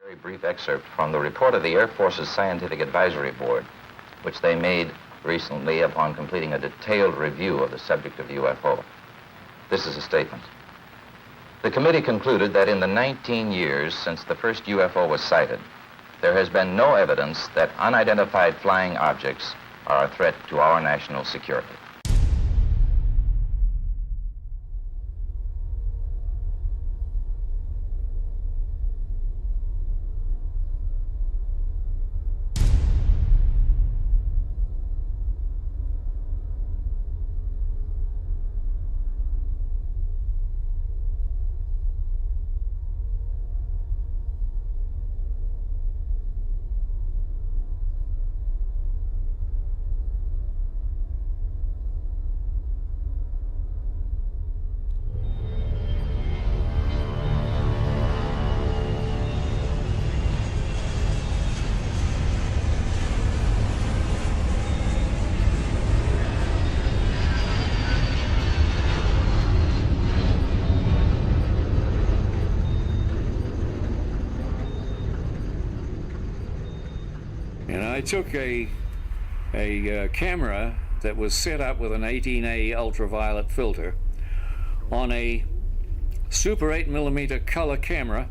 Very brief excerpt from the report of the Air Force's Scientific Advisory Board, which they made recently upon completing a detailed review of the subject of the UFO. This is a statement. The committee concluded that in the 19 years since the first UFO was sighted, there has been no evidence that unidentified flying objects are a threat to our national security. And I took a camera that was set up with an 18A ultraviolet filter on a Super 8mm color camera,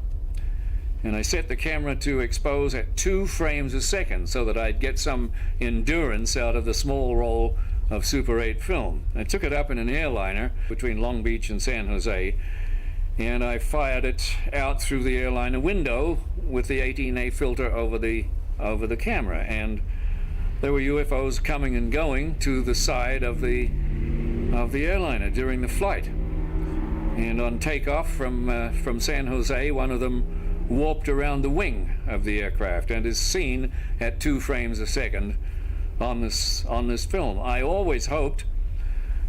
and I set the camera to expose at 2 frames a second so that I'd get some endurance out of the small roll of Super 8 film. I took it up in an airliner between Long Beach and San Jose, and I fired it out through the airliner window with the 18A filter over the camera, and there were UFOs coming and going to the side of the airliner during the flight. And on takeoff from San Jose, one of them warped around the wing of the aircraft and is seen at 2 frames a second on this film. I always hoped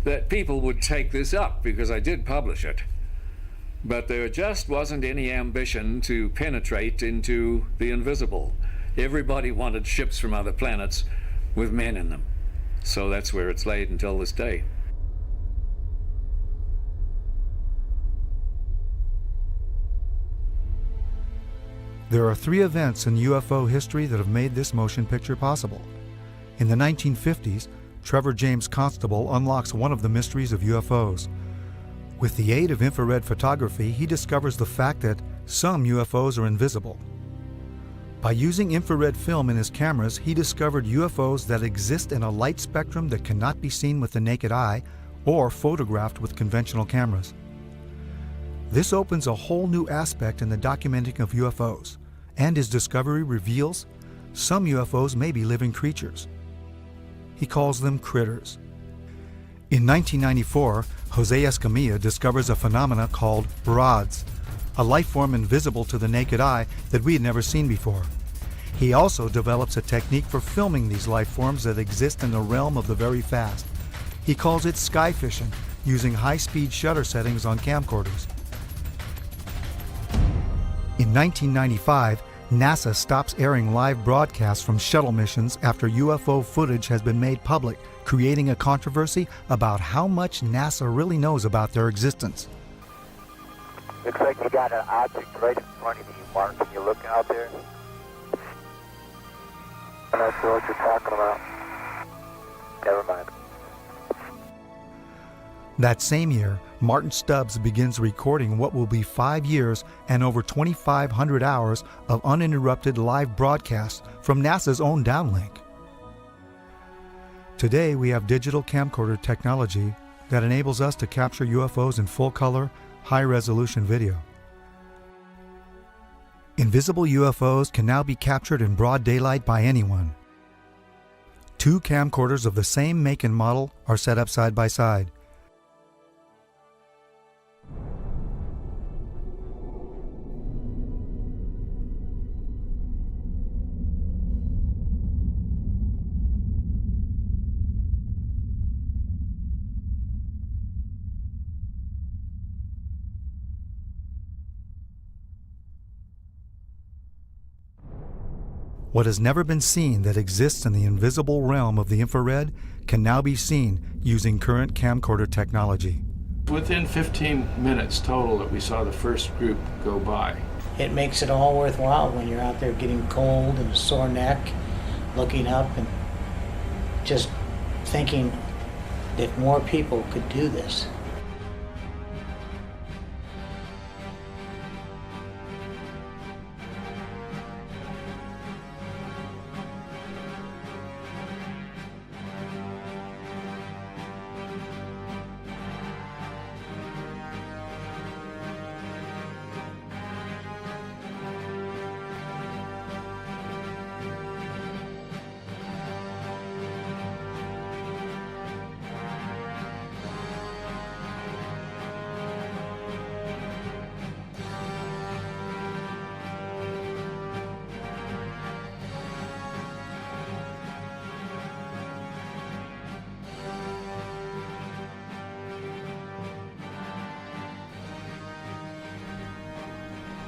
that people would take this up because I did publish it, but there just wasn't any ambition to penetrate into the invisible. Everybody wanted ships from other planets with men in them. So that's where it's laid until this day. There are 3 events in UFO history that have made this motion picture possible. In the 1950s, Trevor James Constable unlocks one of the mysteries of UFOs. With the aid of infrared photography, he discovers the fact that some UFOs are invisible. By using infrared film in his cameras, he discovered UFOs that exist in a light spectrum that cannot be seen with the naked eye or photographed with conventional cameras. This opens a whole new aspect in the documenting of UFOs, and his discovery reveals some UFOs may be living creatures. He calls them critters. In 1994, Jose Escamilla discovers a phenomena called rods, a life form invisible to the naked eye that we had never seen before. He also develops a technique for filming these life forms that exist in the realm of the very fast. He calls it sky fishing, using high-speed shutter settings on camcorders. In 1995, NASA stops airing live broadcasts from shuttle missions after UFO footage has been made public, creating a controversy about how much NASA really knows about their existence. Looks like you got an object right in front of you, Mark. Can you look out there? I'm not sure what you're talking about. Never mind. That same year, Martin Stubbs begins recording what will be 5 years and over 2,500 hours of uninterrupted live broadcasts from NASA's own downlink. Today, we have digital camcorder technology that enables us to capture UFOs in full color, high-resolution video. Invisible UFOs can now be captured in broad daylight by anyone. 2 camcorders of the same make and model are set up side by side. What has never been seen that exists in the invisible realm of the infrared can now be seen using current camcorder technology. Within 15 minutes total that we saw the first group go by, it makes it all worthwhile when you're out there getting cold and a sore neck, looking up and just thinking that more people could do this.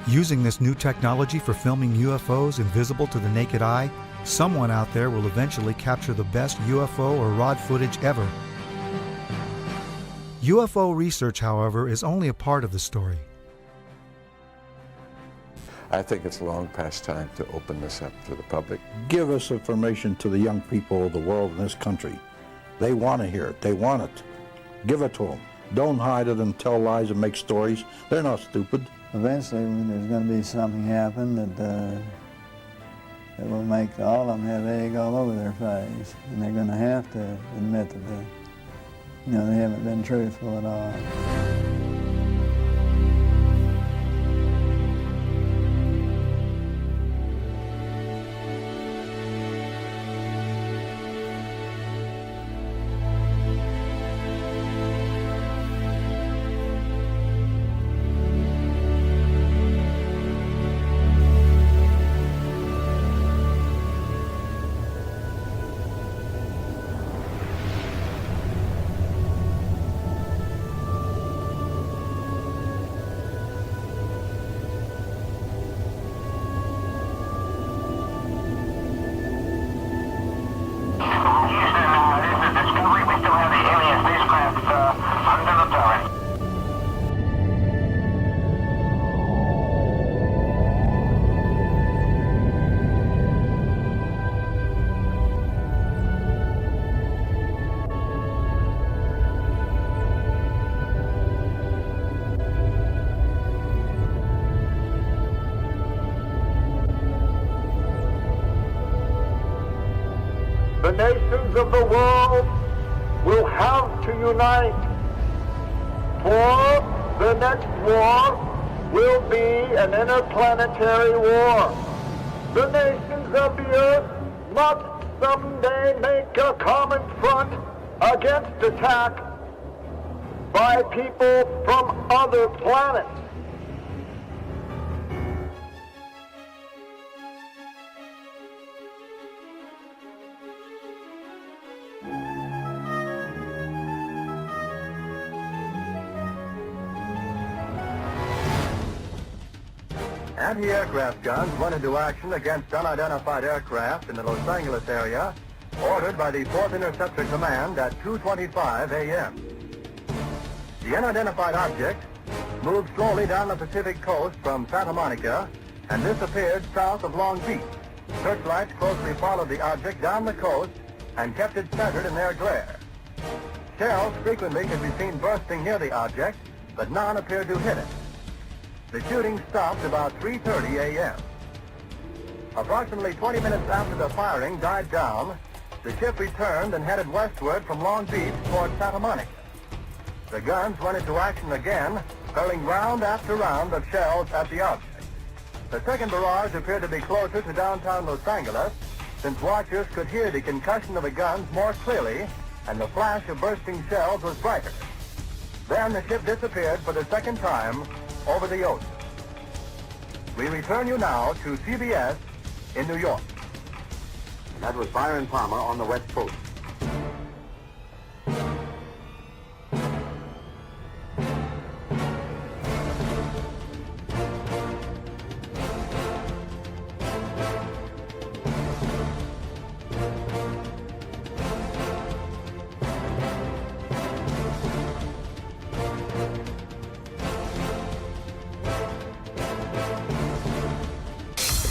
Using this new technology for filming UFOs invisible to the naked eye, someone out there will eventually capture the best UFO or ROD footage ever. UFO research, however, is only a part of the story. I think it's long past time to open this up to the public. Give us information to the young people of the world in this country. They want to hear it. They want it. Give it to them. Don't hide it and tell lies and make stories. They're not stupid. Eventually, there's going to be something happen that will make all of them have egg all over their face, and they're going to have to admit that they haven't been truthful at all. The nations of the world will have to unite, for the next war will be an interplanetary war. The nations of the earth must someday make a common front against attack by people from other planets. Anti-aircraft guns went into action against unidentified aircraft in the Los Angeles area, ordered by the 4th Interceptor Command at 2:25 a.m. The unidentified object moved slowly down the Pacific coast from Santa Monica and disappeared south of Long Beach. Searchlights closely followed the object down the coast and kept it centered in their glare. Shells frequently could be seen bursting near the object, but none appeared to hit it. The shooting stopped about 3:30 a.m. Approximately 20 minutes after the firing died down, the ship returned and headed westward from Long Beach toward Santa Monica. The guns went into action again, hurling round after round of shells at the object. The second barrage appeared to be closer to downtown Los Angeles, since watchers could hear the concussion of the guns more clearly, and the flash of bursting shells was brighter. Then the ship disappeared for the second time over the ocean. We return you now to CBS in New York. That was Byron Palmer on the West Coast.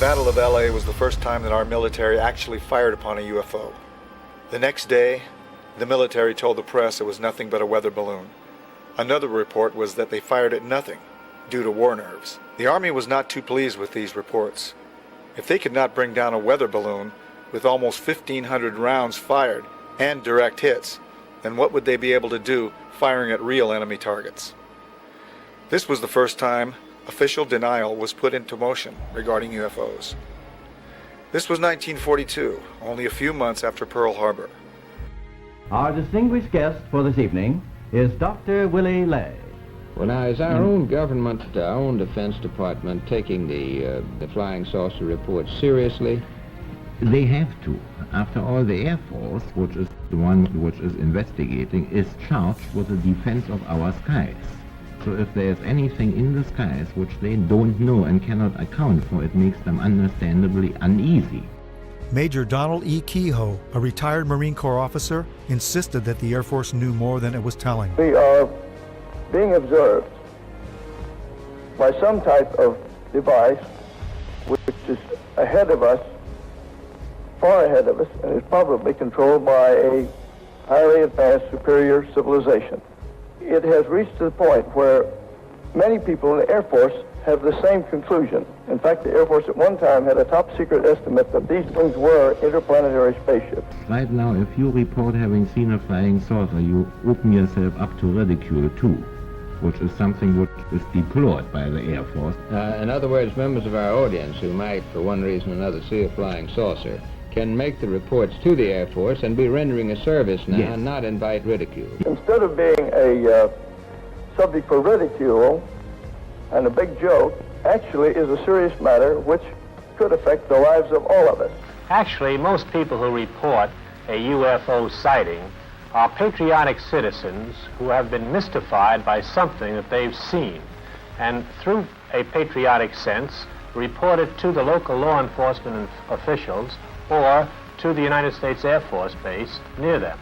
Battle of LA was the first time that our military actually fired upon a UFO. The next day, the military told the press it was nothing but a weather balloon. Another report was that they fired at nothing due to war nerves. The Army was not too pleased with these reports. If they could not bring down a weather balloon with almost 1,500 rounds fired and direct hits, then what would they be able to do firing at real enemy targets? This was the first time official denial was put into motion regarding UFOs. This was 1942, only a few months after Pearl Harbor. Our distinguished guest for this evening is Dr. Willie Lay. Well, now, is our own government, our own Defense Department, taking the flying saucer reports seriously? They have to. After all, the Air Force, which is the one which is investigating, is charged with the defense of our skies. So if there's anything in the skies which they don't know and cannot account for, it makes them understandably uneasy. Major Donald E. Kehoe, a retired Marine Corps officer, insisted that the Air Force knew more than it was telling. We are being observed by some type of device which is ahead of us, far ahead of us, and is probably controlled by a highly advanced superior civilization. It has reached to the point where many people in the Air Force have the same conclusion. In fact, the Air Force at one time had a top secret estimate that these things were interplanetary spaceships. Right now, if you report having seen a flying saucer, you open yourself up to ridicule too, which is something which is deplored by the Air Force. In other words, members of our audience who might, for one reason or another, see a flying saucer can make the reports to the Air Force and be rendering a service now, yes, and not invite ridicule. Instead of being a subject for ridicule and a big joke, actually is a serious matter which could affect the lives of all of us. Actually, most people who report a UFO sighting are patriotic citizens who have been mystified by something that they've seen, and through a patriotic sense, report it to the local law enforcement officials or to the United States Air Force base near them.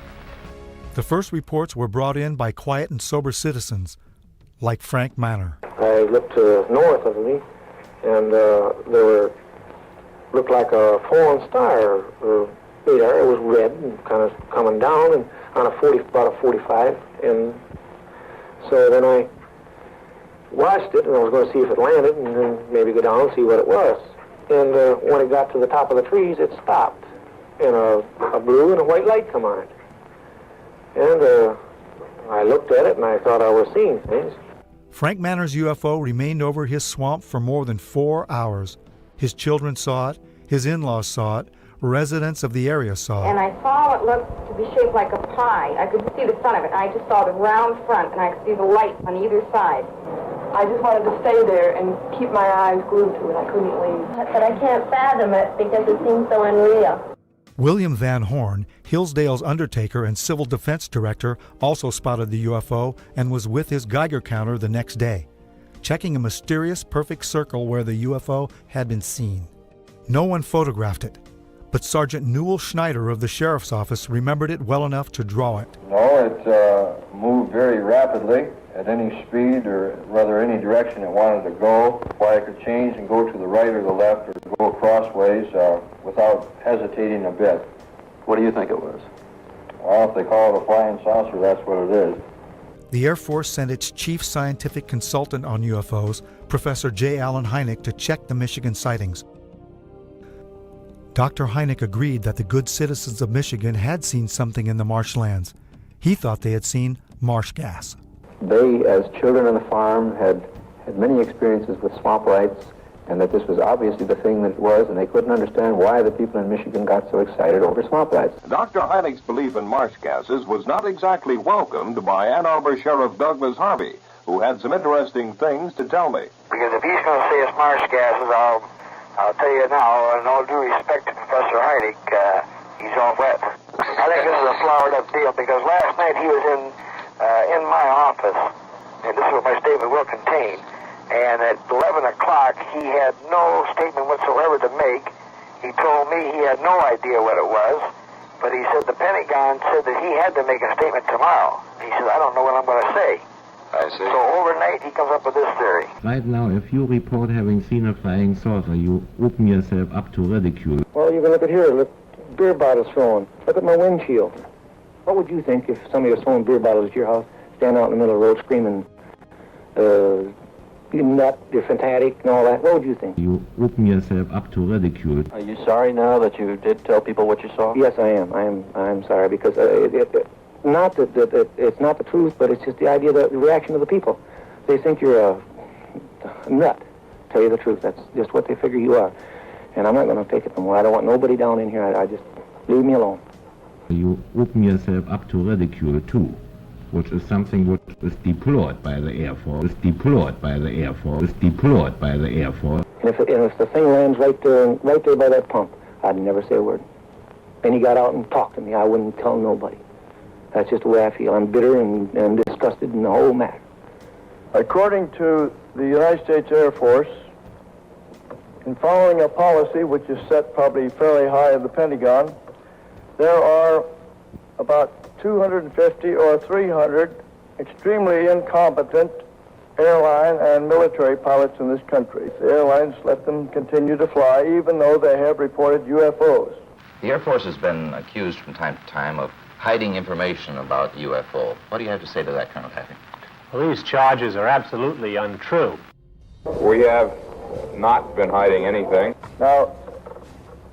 The first reports were brought in by quiet and sober citizens, like Frank Manor. I looked north of me, and looked like a fallen star. It was red and kind of coming down, and on about a 45, and so then I watched it, and I was going to see if it landed, and then maybe go down and see what it was. And when it got to the top of the trees, it stopped, and a blue and a white light come on it. And I looked at it, and I thought I was seeing things. Frank Manor's UFO remained over his swamp for more than 4 hours. His children saw it, his in-laws saw it, residents of the area saw it. And I saw it looked to be shaped like a pie. I could see the front of it, and I just saw the round front, and I could see the light on either side. I just wanted to stay there and keep my eyes glued to it. I couldn't leave. But I can't fathom it because it seems so unreal. William Van Horn, Hillsdale's undertaker and civil defense director, also spotted the UFO and was with his Geiger counter the next day, checking a mysterious perfect circle where the UFO had been seen. No one photographed it, but Sergeant Newell Schneider of the Sheriff's Office remembered it well enough to draw it. No, it moved very rapidly at any speed, or rather any direction it wanted to go. Why it could change and go to the right or the left or go crossways without hesitating a bit. What do you think it was? Well, if they call it a flying saucer, that's what it is. The Air Force sent its chief scientific consultant on UFOs, Professor J. Allen Hynek, to check the Michigan sightings. Dr. Hynek agreed that the good citizens of Michigan had seen something in the marshlands. He thought they had seen marsh gas. They, as children on the farm, had many experiences with swamp lights, and that this was obviously the thing that it was, and they couldn't understand why the people in Michigan got so excited over swamp lights. Dr. Hynek's belief in marsh gases was not exactly welcomed by Ann Arbor Sheriff Douglas Harvey, who had some interesting things to tell me. Because if he's going to say it's marsh gases, I'll tell you now, in all due respect to Professor Hynek, he's all wet. I think this is a flowered up deal, because last night he was in my office, and this is what my statement will contain, and at 11 o'clock he had no statement whatsoever to make. He told me he had no idea what it was, but he said the Pentagon said that he had to make a statement tomorrow. He said, I don't know what I'm going to say. I see. So overnight, he comes up with this theory. Right now, if you report having seen a flying saucer, you open yourself up to ridicule. Well, you can look at here. Look, beer bottles thrown. Look at my windshield. What would you think if somebody was throwing beer bottles at your house, stand out in the middle of the road screaming, you nut, you're fantastic, and all that? What would you think? You open yourself up to ridicule. Are you sorry now that you did tell people what you saw? Yes, I am. I'm sorry, because not that it's not the truth, but it's just the idea, the reaction of the people. They think you're a nut. Tell you the truth, that's just what they figure you are. And I'm not going to take it no more. I don't want nobody down in here. I just leave me alone. You open yourself up to ridicule too, which is something which is deplored by the Air Force. Is deplored by the Air Force. Is deplored by the Air Force. And if the thing lands right there by that pump, I'd never say a word. And he got out and talked to me. I wouldn't tell nobody. That's just the way I feel. I'm bitter and disgusted in the whole matter. According to the United States Air Force, in following a policy which is set probably fairly high in the Pentagon, there are about 250 or 300 extremely incompetent airline and military pilots in this country. The airlines let them continue to fly even though they have reported UFOs. The Air Force has been accused from time to time of hiding information about UFO. What do you have to say to that, Colonel Taffy? Well, these charges are absolutely untrue. We have not been hiding anything. Now,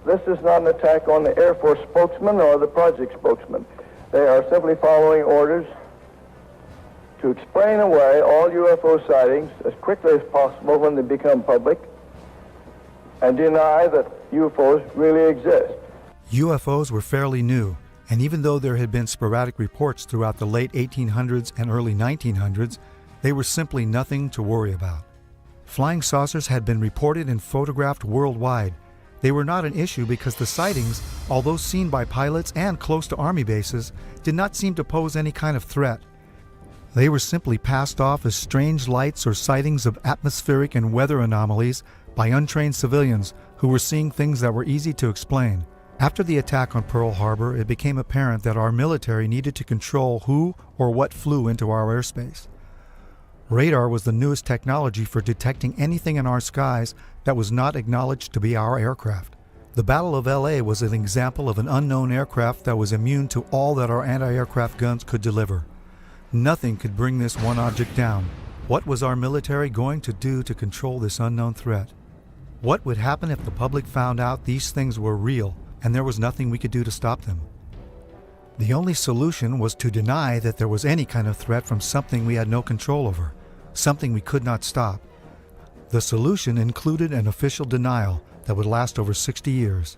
this is not an attack on the Air Force spokesman or the project spokesman. They are simply following orders to explain away all UFO sightings as quickly as possible when they become public and deny that UFOs really exist. UFOs were fairly new, and even though there had been sporadic reports throughout the late 1800s and early 1900s, they were simply nothing to worry about. Flying saucers had been reported and photographed worldwide. They were not an issue because the sightings, although seen by pilots and close to Army bases, did not seem to pose any kind of threat. They were simply passed off as strange lights or sightings of atmospheric and weather anomalies by untrained civilians who were seeing things that were easy to explain. After the attack on Pearl Harbor, it became apparent that our military needed to control who or what flew into our airspace. Radar was the newest technology for detecting anything in our skies that was not acknowledged to be our aircraft. The Battle of LA was an example of an unknown aircraft that was immune to all that our anti-aircraft guns could deliver. Nothing could bring this one object down. What was our military going to do to control this unknown threat? What would happen if the public found out these things were real and there was nothing we could do to stop them? The only solution was to deny that there was any kind of threat from something we had no control over, something we could not stop. The solution included an official denial that would last over 60 years.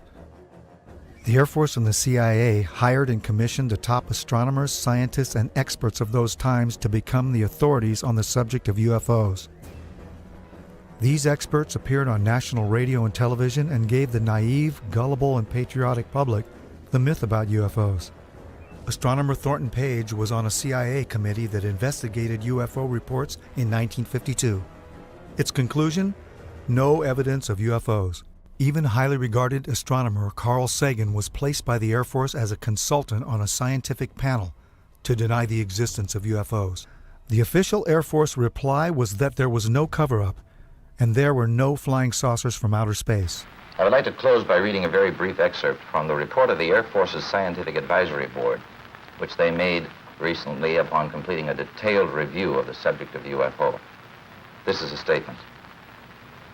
The Air Force and the CIA hired and commissioned the top astronomers, scientists, and experts of those times to become the authorities on the subject of UFOs. These experts appeared on national radio and television and gave the naive, gullible, and patriotic public the myth about UFOs. Astronomer Thornton Page was on a CIA committee that investigated UFO reports in 1952. Its conclusion? No evidence of UFOs. Even highly regarded astronomer Carl Sagan was placed by the Air Force as a consultant on a scientific panel to deny the existence of UFOs. The official Air Force reply was that there was no cover-up, and there were no flying saucers from outer space. I would like to close by reading a very brief excerpt from the report of the Air Force's Scientific Advisory Board, which they made recently upon completing a detailed review of the subject of the UFO. This is a statement.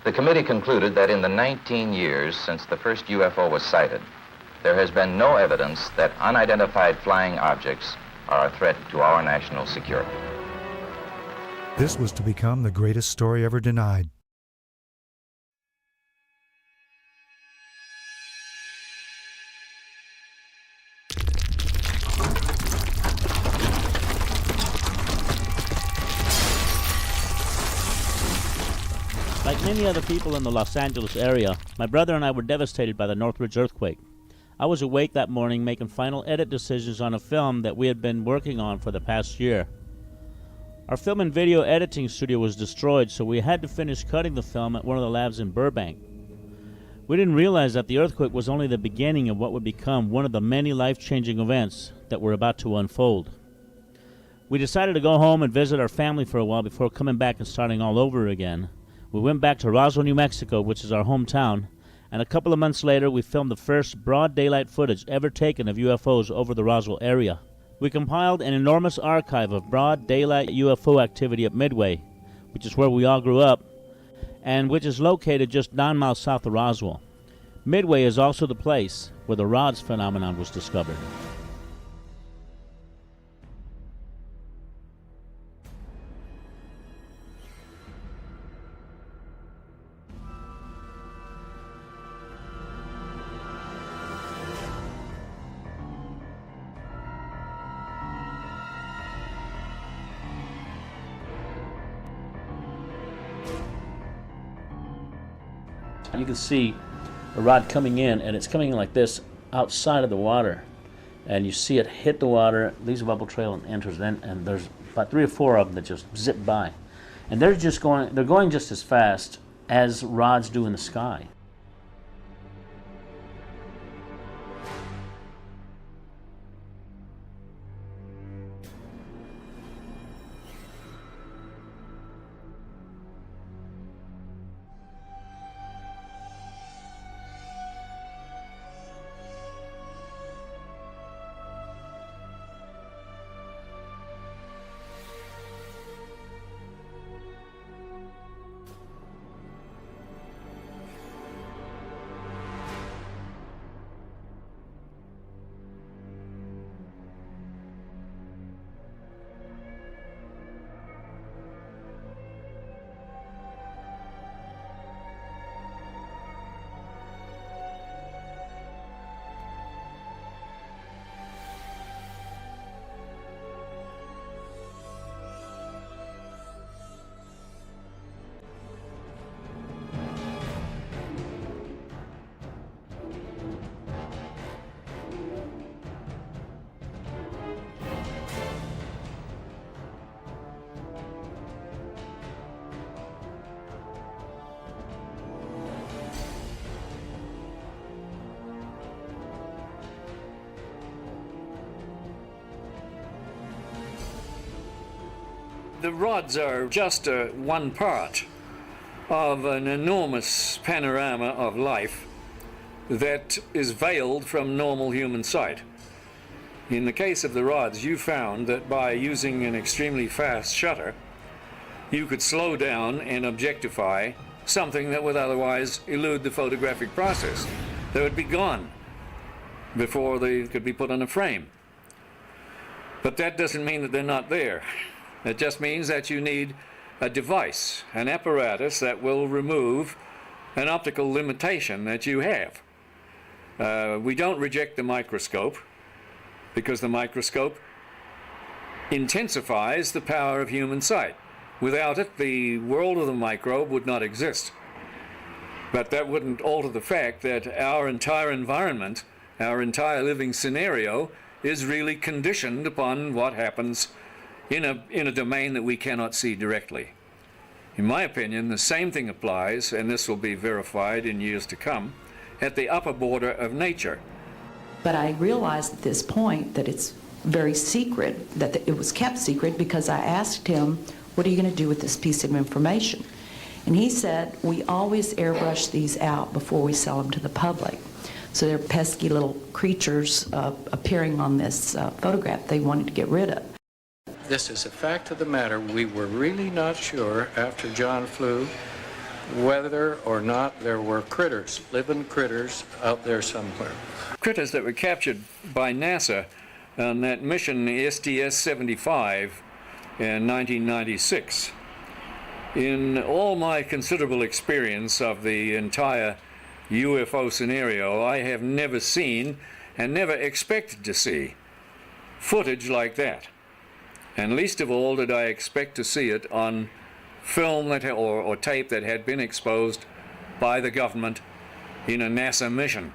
The committee concluded that in the 19 years since the first UFO was sighted, there has been no evidence that unidentified flying objects are a threat to our national security. This was to become the greatest story ever denied. Like many other people in the Los Angeles area, my brother and I were devastated by the Northridge earthquake. I was awake that morning making final edit decisions on a film that we had been working on for the past year. Our film and video editing studio was destroyed, so we had to finish cutting the film at one of the labs in Burbank. We didn't realize that the earthquake was only the beginning of what would become one of the many life-changing events that were about to unfold. We decided to go home and visit our family for a while before coming back and starting all over again. We went back to Roswell, New Mexico, which is our hometown, and a couple of months later we filmed the first broad daylight footage ever taken of UFOs over the Roswell area. We compiled an enormous archive of broad daylight UFO activity at Midway, which is where we all grew up, and which is located just 9 miles south of Roswell. Midway is also the place where the rods phenomenon was discovered. You can see a rod coming in, and it's coming in like this outside of the water, and you see it hit the water, leaves a bubble trail, and enters. And there's about 3 or 4 of them that just zip by, and they're going just as fast as rods do in the sky. The rods are just one part of an enormous panorama of life that is veiled from normal human sight. In the case of the rods, you found that by using an extremely fast shutter, you could slow down and objectify something that would otherwise elude the photographic process. They would be gone before they could be put on a frame. But that doesn't mean that they're not there. It just means that you need a device, an apparatus that will remove an optical limitation that you have. We don't reject the microscope because the microscope intensifies the power of human sight. Without it, the world of the microbe would not exist. But that wouldn't alter the fact that our entire environment, our entire living scenario, is really conditioned upon what happens in a domain that we cannot see directly. In my opinion, the same thing applies, and this will be verified in years to come, at the upper border of nature. But I realized at this point that it's very secret, that it was kept secret, because I asked him, what are you going to do with this piece of information? And he said, we always airbrush these out before we sell them to the public. So they're pesky little creatures appearing on this photograph they wanted to get rid of. This is a fact of the matter. We were really not sure after John flew whether or not there were critters, living critters out there somewhere. Critters that were captured by NASA on that mission STS-75 in 1996. In all my considerable experience of the entire UFO scenario, I have never seen and never expected to see footage like that. And least of all did I expect to see it on film that, or tape that had been exposed by the government in a NASA mission.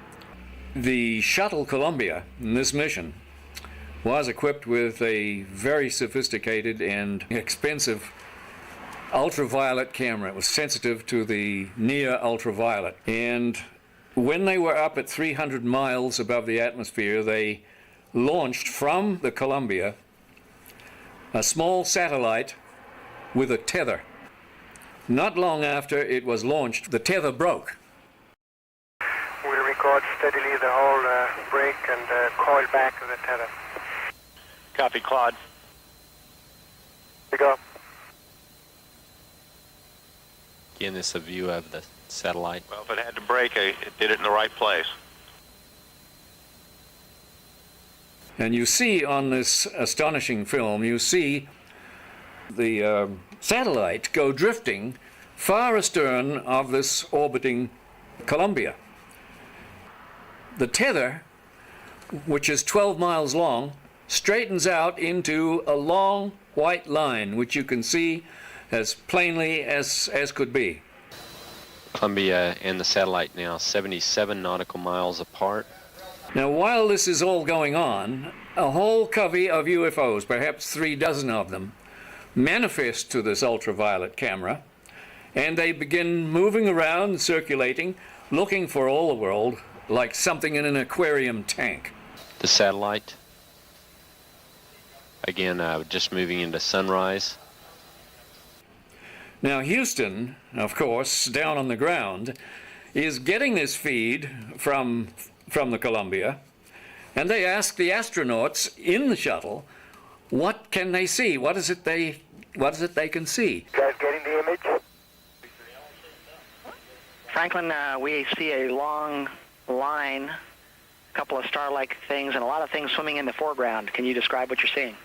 The shuttle Columbia in this mission was equipped with a very sophisticated and expensive ultraviolet camera. It was sensitive to the near ultraviolet. And when they were up at 300 miles above the atmosphere, they launched from the Columbia a small satellite with a tether. Not long after it was launched, the tether broke. We'll record steadily the whole break and coil back of the tether. Copy, Claude. We go. Again, this is a view of the satellite. Well, if it had to break, it did it in the right place. And you see on this astonishing film, you see the satellite go drifting far astern of this orbiting Columbia. The tether, which is 12 miles long, straightens out into a long white line, which you can see as plainly as could be. Columbia and the satellite now 77 nautical miles apart. Now, while this is all going on, a whole covey of UFOs, perhaps 36 of them, manifest to this ultraviolet camera, and they begin moving around, circulating, looking for all the world like something in an aquarium tank. The satellite, again, just moving into sunrise. Now, Houston, of course, down on the ground, is getting this feed from the Columbia, and they ask the astronauts in the shuttle, what can they see? What is it they can see? You guys getting the image? Franklin, we see a long line, a couple of star-like things, and a lot of things swimming in the foreground. Can you describe what you're seeing?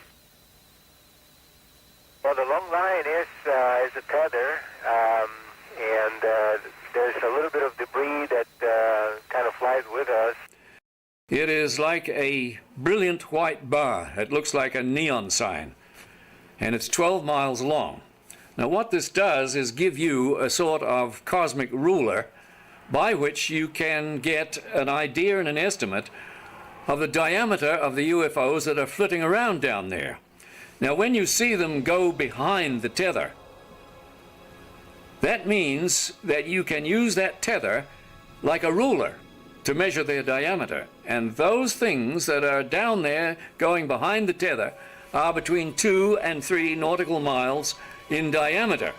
Well, the long line is a tether, and there's a little bit of debris that kind of flies with us. It is like a brilliant white bar. It looks like a neon sign, and it's 12 miles long. Now, what this does is give you a sort of cosmic ruler by which you can get an idea and an estimate of the diameter of the UFOs that are flitting around down there. Now, when you see them go behind the tether, that means that you can use that tether like a ruler to measure their diameter. And those things that are down there going behind the tether are between 2 and 3 nautical miles in diameter.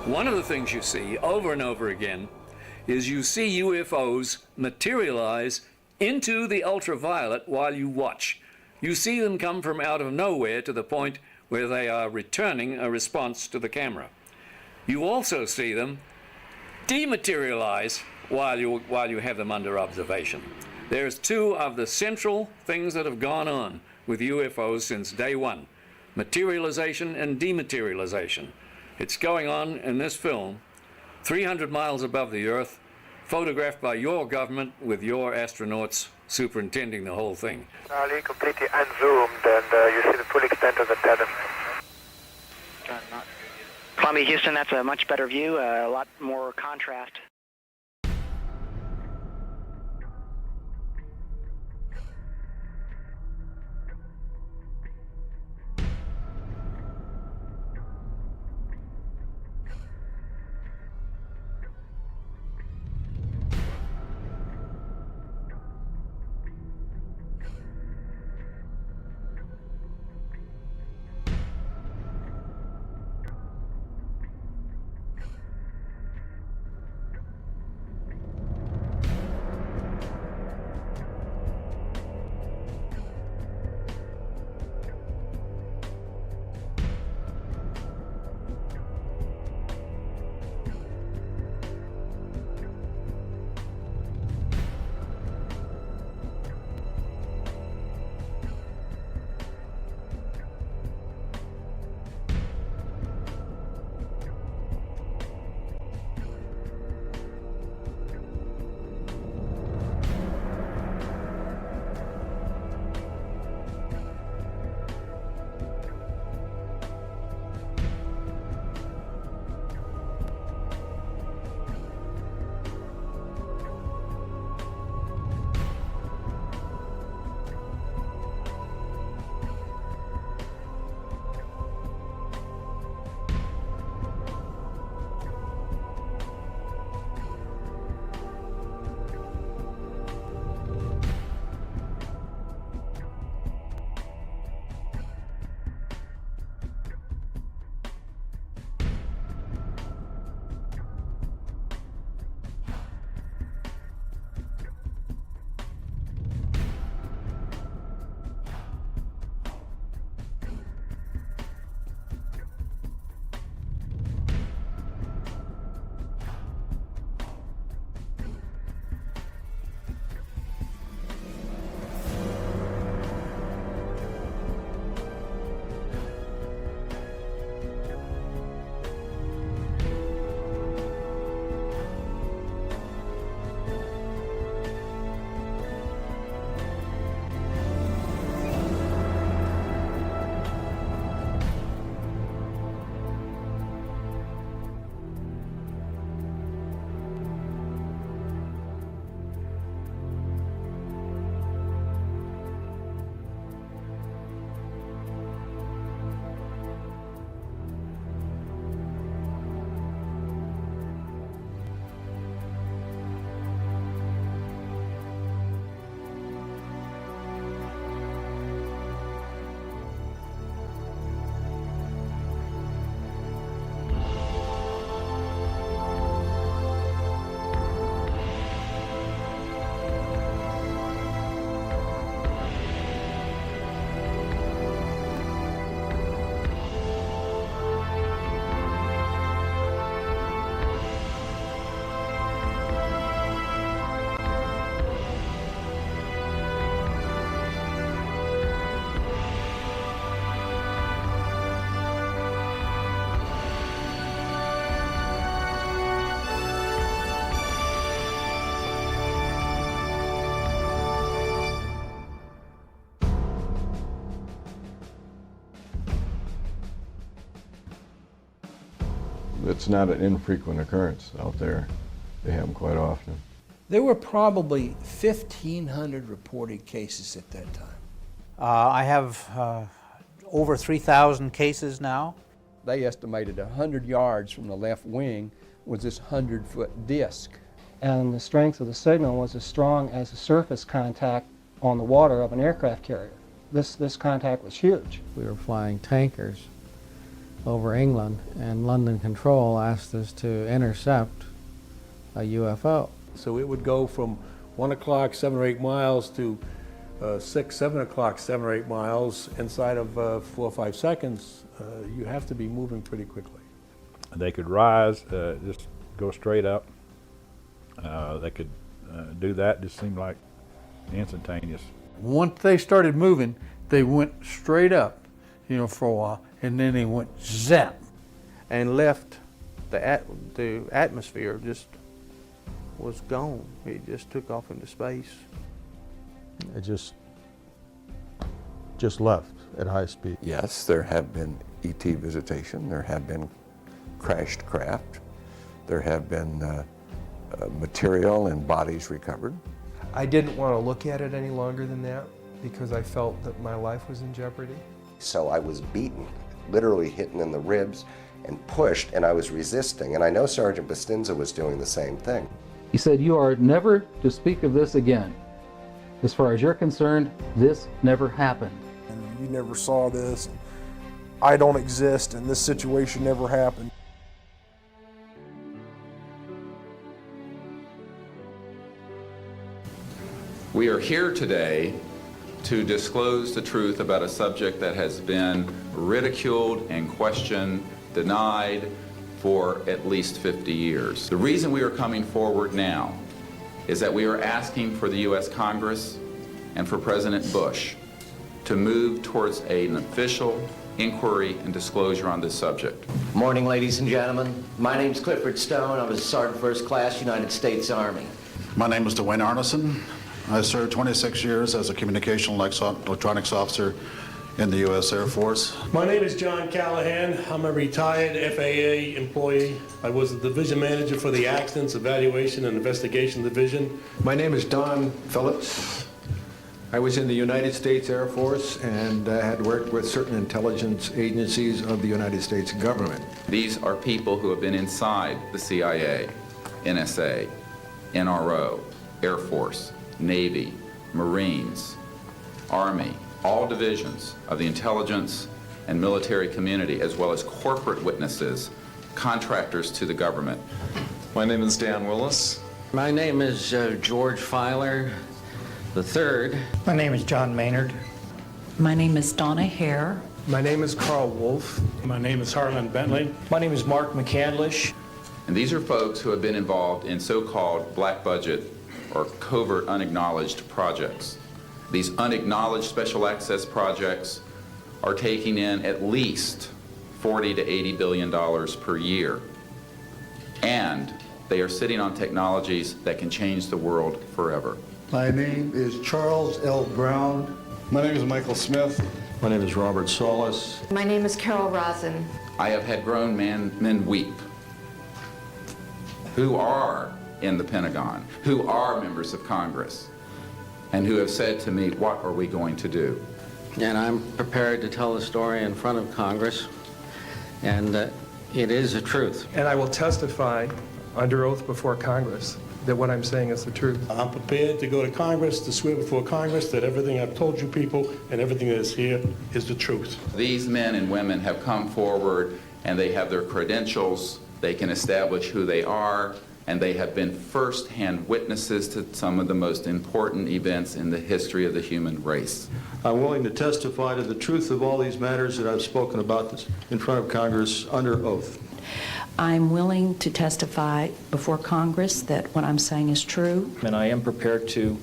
One of the things you see over and over again is you see UFOs materialize into the ultraviolet while you watch. You see them come from out of nowhere to the point where they are returning a response to the camera. You also see them dematerialize while you have them under observation. There's two of the central things that have gone on with UFOs since day one: materialization and dematerialization. It's going on in this film, 300 miles above the Earth, photographed by your government with your astronauts superintending the whole thing. Charlie, completely unzoomed, and you see the full extent of the tether. Columbia, Houston, that's a much better view, a lot more contrast. It's not an infrequent occurrence out there. They happen quite often. There were probably 1,500 reported cases at that time. I have over 3,000 cases now. They estimated 100 yards from the left wing was this 100-foot disc. And the strength of the signal was as strong as the surface contact on the water of an aircraft carrier. This contact was huge. We were flying tankers over England, and London Control asked us to intercept a UFO. So it would go from 1 o'clock, 7 or 8 miles to 6, 7 o'clock, 7 or 8 miles inside of 4 or 5 seconds. You have to be moving pretty quickly. They could rise, just go straight up. They could do that. Just seemed like instantaneous. Once they started moving, they went straight up, for a while, and then they went zap and left the atmosphere, just was gone. It just took off into space. It just left at high speed. Yes, there have been ET visitation, there have been crashed craft, there have been material and bodies recovered. I didn't want to look at it any longer than that because I felt that my life was in jeopardy. So I was beaten, literally hit in the ribs and pushed, and I was resisting. And I know Sergeant Bustinza was doing the same thing. He said, "You are never to speak of this again. As far as you're concerned, this never happened." You never saw this. I don't exist, and this situation never happened. We are here today to disclose the truth about a subject that has been ridiculed and questioned, denied for at least 50 years. The reason we are coming forward now is that we are asking for the U.S. Congress and for President Bush to move towards an official inquiry and disclosure on this subject. Morning, ladies and gentlemen. My name is Clifford Stone. I was Sergeant First Class, United States Army. My name is Dwayne Arneson. I served 26 years as a communication electronics officer in the U.S. Air Force. My name is John Callahan. I'm a retired FAA employee. I was the division manager for the Accidents Evaluation and Investigation Division. My name is Don Phillips. I was in the United States Air Force and had worked with certain intelligence agencies of the United States government. These are people who have been inside the CIA, NSA, NRO, Air Force, Navy, Marines, Army, all divisions of the intelligence and military community, as well as corporate witnesses, contractors to the government. My name is Dan Willis. My name is George Filer III. My name is John Maynard. My name is Donna Hare. My name is Carl Wolf. My name is Harlan Bentley. My name is Mark McCandlish. And these are folks who have been involved in so-called black budget or covert unacknowledged projects. These unacknowledged special access projects are taking in at least $40 to $80 billion per year. And they are sitting on technologies that can change the world forever. My name is Charles L. Brown. My name is Michael Smith. My name is Robert Solis. My name is Carol Rosen. I have had grown men weep who are in the Pentagon, who are members of Congress, and who have said to me, what are we going to do? And I'm prepared to tell the story in front of Congress, and it is the truth. And I will testify under oath before Congress that what I'm saying is the truth. I'm prepared to go to Congress, to swear before Congress that everything I've told you people and everything that is here is the truth. These men and women have come forward and they have their credentials, they can establish who they are, and they have been first-hand witnesses to some of the most important events in the history of the human race. I'm willing to testify to the truth of all these matters that I've spoken about this in front of Congress under oath. I'm willing to testify before Congress that what I'm saying is true. And I am prepared to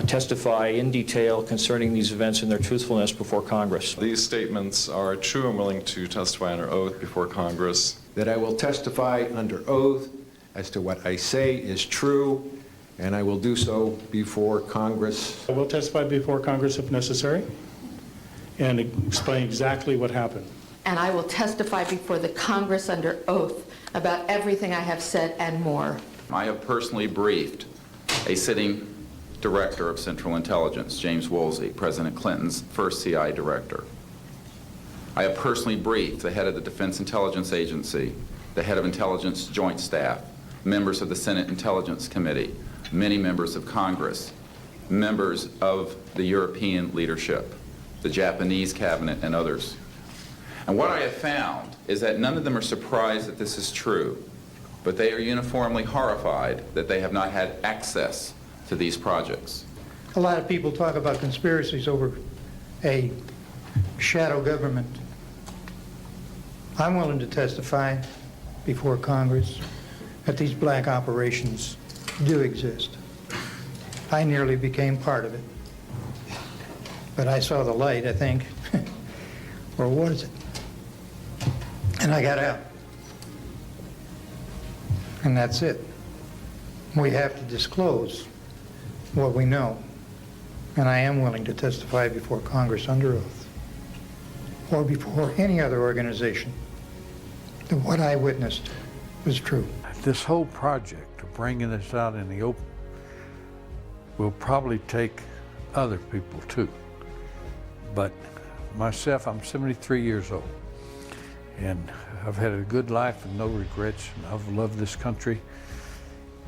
testify in detail concerning these events and their truthfulness before Congress. These statements are true. I'm willing to testify under oath before Congress. That I will testify under oath as to what I say is true, and I will do so before Congress. I will testify before Congress if necessary and explain exactly what happened. And I will testify before the Congress under oath about everything I have said and more. I have personally briefed a sitting director of Central Intelligence, James Woolsey, President Clinton's first CI director. I have personally briefed the head of the Defense Intelligence Agency, the head of Intelligence Joint Staff, members of the Senate Intelligence Committee, many members of Congress, members of the European leadership, the Japanese cabinet, and others. And what I have found is that none of them are surprised that this is true, but they are uniformly horrified that they have not had access to these projects. A lot of people talk about conspiracies over a shadow government. I'm willing to testify before Congress that these black operations do exist. I nearly became part of it. But I saw the light, I think. Or was it? And I got out. And that's it. We have to disclose what we know. And I am willing to testify before Congress under oath, or before any other organization, that what I witnessed was true. This whole project of bringing this out in the open will probably take other people too. But myself, I'm 73 years old, and I've had a good life and no regrets, and I've loved this country,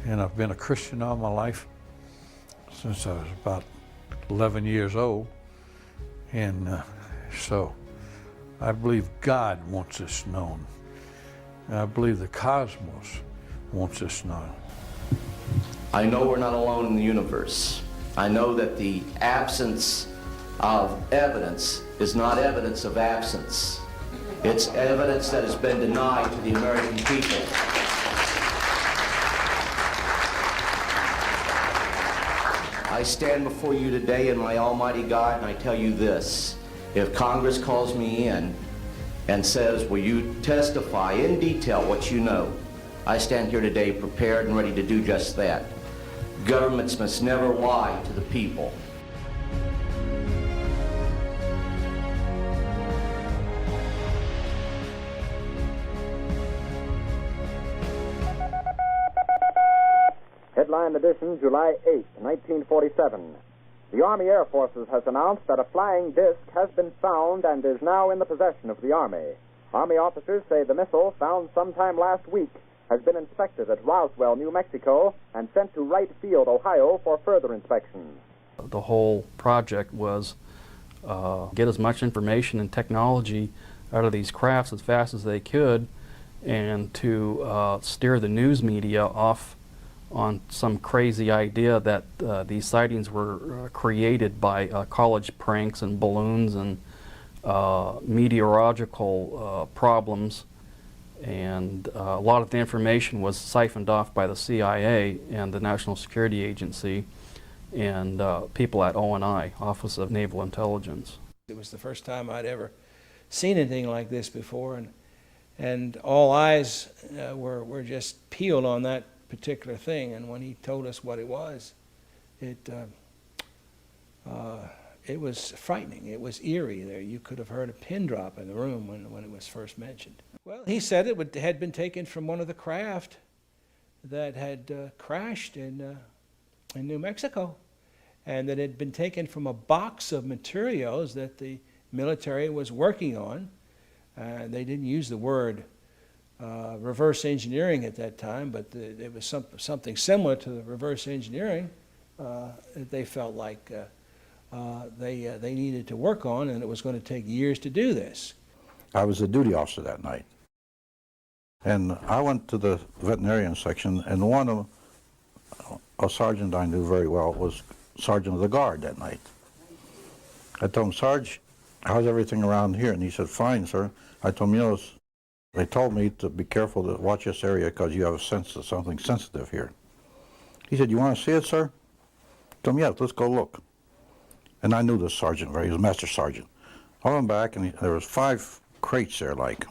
and I've been a Christian all my life since I was about 11 years old, and so I believe God wants this known, and I believe the cosmos wants this known. I know we're not alone in the universe. I know that the absence of evidence is not evidence of absence. It's evidence that has been denied to the American people. I stand before you today in my almighty God, and I tell you this. If Congress calls me in and says, will you testify in detail what you know, I stand here today prepared and ready to do just that. Governments must never lie to the people. Headline edition, July 8, 1947. The Army Air Forces has announced that a flying disc has been found and is now in the possession of the Army. Army officers say the missile, found sometime last week, has been inspected at Roswell, New Mexico, and sent to Wright Field, Ohio, for further inspection. The whole project was get as much information and technology out of these crafts as fast as they could, and to steer the news media off on some crazy idea that these sightings were created by college pranks and balloons and meteorological problems. And a lot of the information was siphoned off by the CIA and the National Security Agency and people at ONI, Office of Naval Intelligence. It was the first time I'd ever seen anything like this before, and all eyes were just peeled on that particular thing. And when he told us what it was, it was frightening. It was eerie. There, you could have heard a pin drop in the room when it was first mentioned. Well, he said it had been taken from one of the craft that had crashed in New Mexico, and that it had been taken from a box of materials that the military was working on. They didn't use the word reverse engineering at that time, but it was something similar to the reverse engineering that they felt like they needed to work on, and it was going to take years to do this. I was a duty officer that night, and I went to the veterinarian section, and one of a sergeant I knew very well was sergeant of the guard that night. I told him, Sarge, how's everything around here? And he said, fine, sir. I told him, you know, they told me to be careful to watch this area because you have a sense of something sensitive here. He said, you want to see it, sir? I told him, yeah, let's go look. And I knew this sergeant very, he was a master sergeant. I went back, and there was 5 crates there, like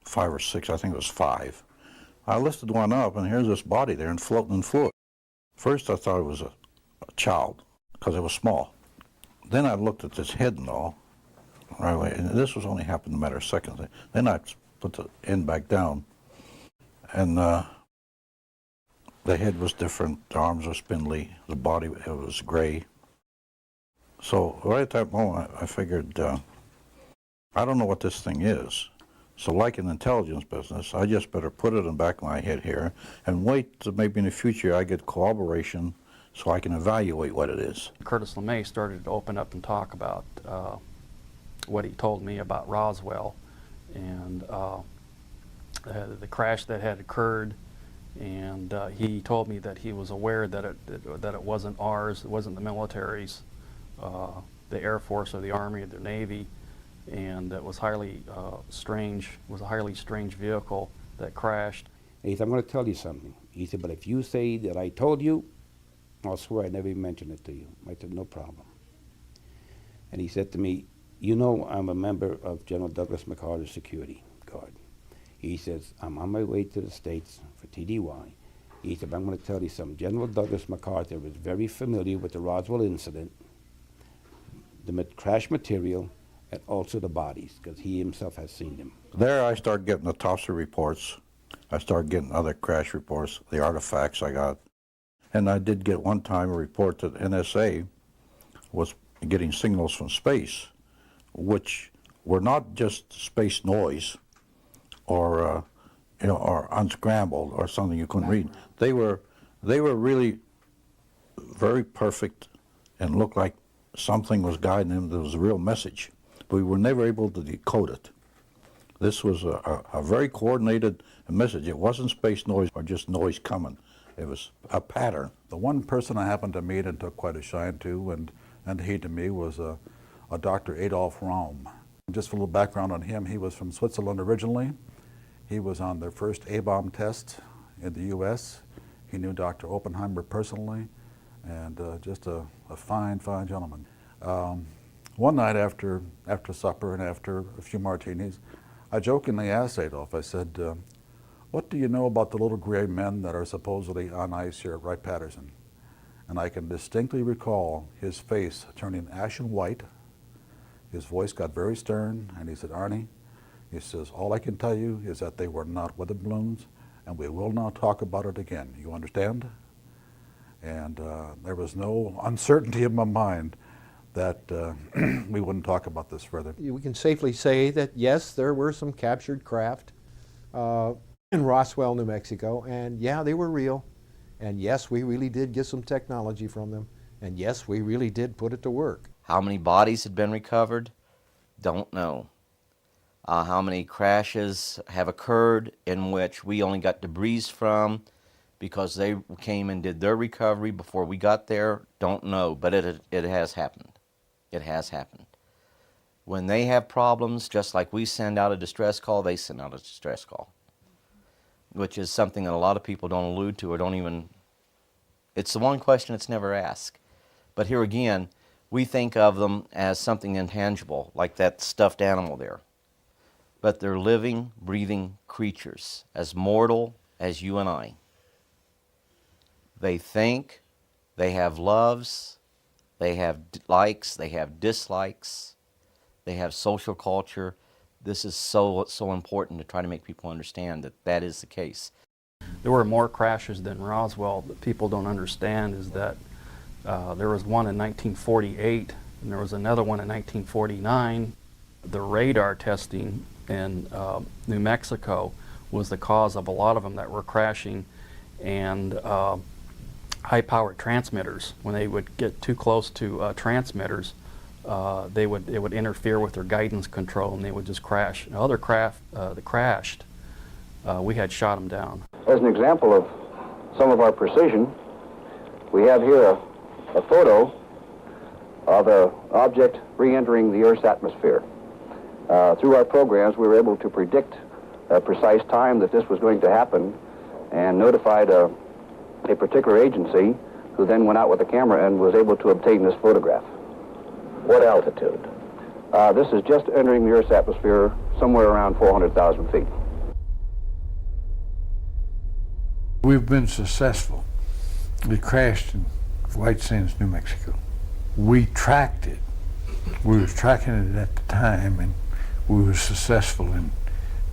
5 or 6, I think it was 5. I lifted one up, and here's this body there and floating in fluid. First I thought it was a child because it was small. Then I looked at this head and all, right away, and this was only happened in a matter of seconds. Then I put the end back down, and the head was different, the arms were spindly, the body it was gray. So right at that moment I figured, I don't know what this thing is. So like in the intelligence business, I just better put it in the back of my head here and wait till maybe in the future I get corroboration so I can evaluate what it is. Curtis LeMay started to open up and talk about what he told me about Roswell and the crash that had occurred, and he told me that he was aware that it wasn't ours, it wasn't the military's, the Air Force or the Army or the Navy, and it was highly strange. It was a highly strange vehicle that crashed. He said, I'm going to tell you something. He said, but if you say that I told you, I'll swear I never even mentioned it to you. I said, no problem. And he said to me, you know I'm a member of General Douglas MacArthur's security guard. He says, I'm on my way to the States for TDY. He said, I'm going to tell you something. General Douglas MacArthur was very familiar with the Roswell incident, the crash material, and also the bodies, because he himself has seen them. There I started getting autopsy reports. I started getting other crash reports, the artifacts I got. And I did get one time a report that NSA was getting signals from space, which were not just space noise or or unscrambled or something you couldn't read. They were really very perfect and looked like something was guiding them. There was a real message, but we were never able to decode it. This was a very coordinated message. It wasn't space noise or just noise coming. It was a pattern. The one person I happened to meet and took quite a shine to, and he to me, was a Dr. Adolf Raum. Just for a little background on him, he was from Switzerland originally. He was on their first A-bomb test in the U.S. He knew Dr. Oppenheimer personally, and just a fine, fine gentleman. One night after supper and after a few martinis, I jokingly asked Adolf, I said, what do you know about the little gray men that are supposedly on ice here at Wright-Patterson? And I can distinctly recall his face turning ashen white. His voice got very stern, and he said, Arnie, he says, all I can tell you is that they were not weather balloons, and we will not talk about it again. You understand? And there was no uncertainty in my mind that we wouldn't talk about this further. We can safely say that, yes, there were some captured craft in Roswell, New Mexico, and yeah, they were real. And yes, we really did get some technology from them. And yes, we really did put it to work. How many bodies had been recovered? Don't know. How many crashes have occurred in which we only got debris from because they came and did their recovery before we got there? Don't know, but it has happened. It has happened. When they have problems, just like we send out a distress call, they send out a distress call, which is something that a lot of people don't allude to or don't even, it's the one question that's never asked. But here again, we think of them as something intangible, like that stuffed animal there. But they're living, breathing creatures, as mortal as you and I. They think, they have loves, they have likes, they have dislikes, they have social culture. This is so important to try to make people understand that that is the case. There were more crashes than Roswell that people don't understand is that there was one in 1948 and there was another one in 1949. The radar testing in New Mexico was the cause of a lot of them that were crashing, and high-powered transmitters, when they would get too close to transmitters, it would interfere with their guidance control and they would just crash. And other craft that crashed, we had shot them down. As an example of some of our precision, we have here a photo of an object re-entering the Earth's atmosphere. Through our programs, we were able to predict a precise time that this was going to happen and notified a particular agency who then went out with a camera and was able to obtain this photograph. What altitude? This is just entering the Earth's atmosphere somewhere around 400,000 feet. We've been successful. We crashed in White Sands, New Mexico. We tracked it. We were tracking it at the time, and we were successful in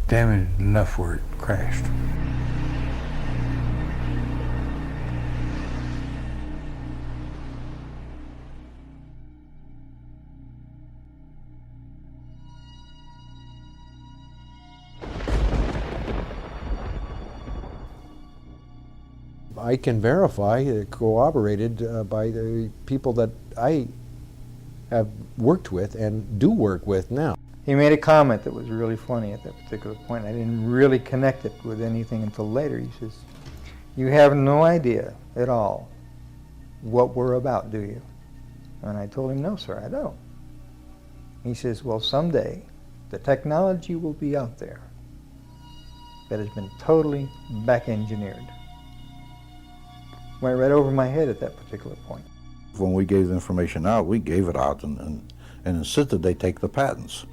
damaging it enough where it crashed. I can verify, corroborated by the people that I have worked with and do work with now. He made a comment that was really funny at that particular point. I didn't really connect it with anything until later. He says, "You have no idea at all what we're about, do you?" And I told him, "No, sir, I don't." He says, "Well, someday the technology will be out there that has been totally back-engineered. Went right over my head at that particular point. When we gave the information out, we gave it out and insisted they take the patents.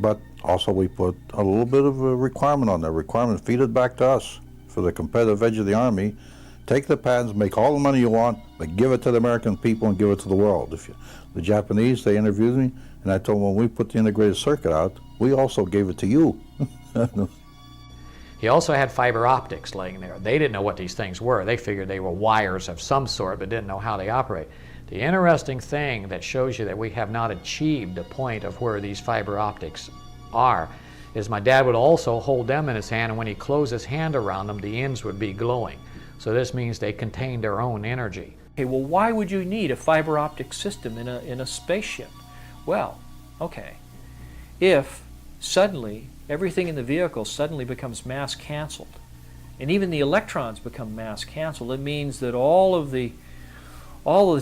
But also we put a little bit of a requirement on there. Requirement, feed it back to us for the competitive edge of the Army. Take the patents, make all the money you want, but give it to the American people and give it to the world. The Japanese, they interviewed me, and I told them when we put the integrated circuit out, we also gave it to you. He also had fiber optics laying there. They didn't know what these things were. They figured they were wires of some sort, but didn't know how they operate. The interesting thing that shows you that we have not achieved a point of where these fiber optics are is my dad would also hold them in his hand, and when he closed his hand around them, the ends would be glowing. So this means they contain their own energy. Okay, well, why would you need a fiber optic system in a spaceship? Well, okay, if suddenly everything in the vehicle suddenly becomes mass canceled, and even the electrons become mass canceled, it means that all of the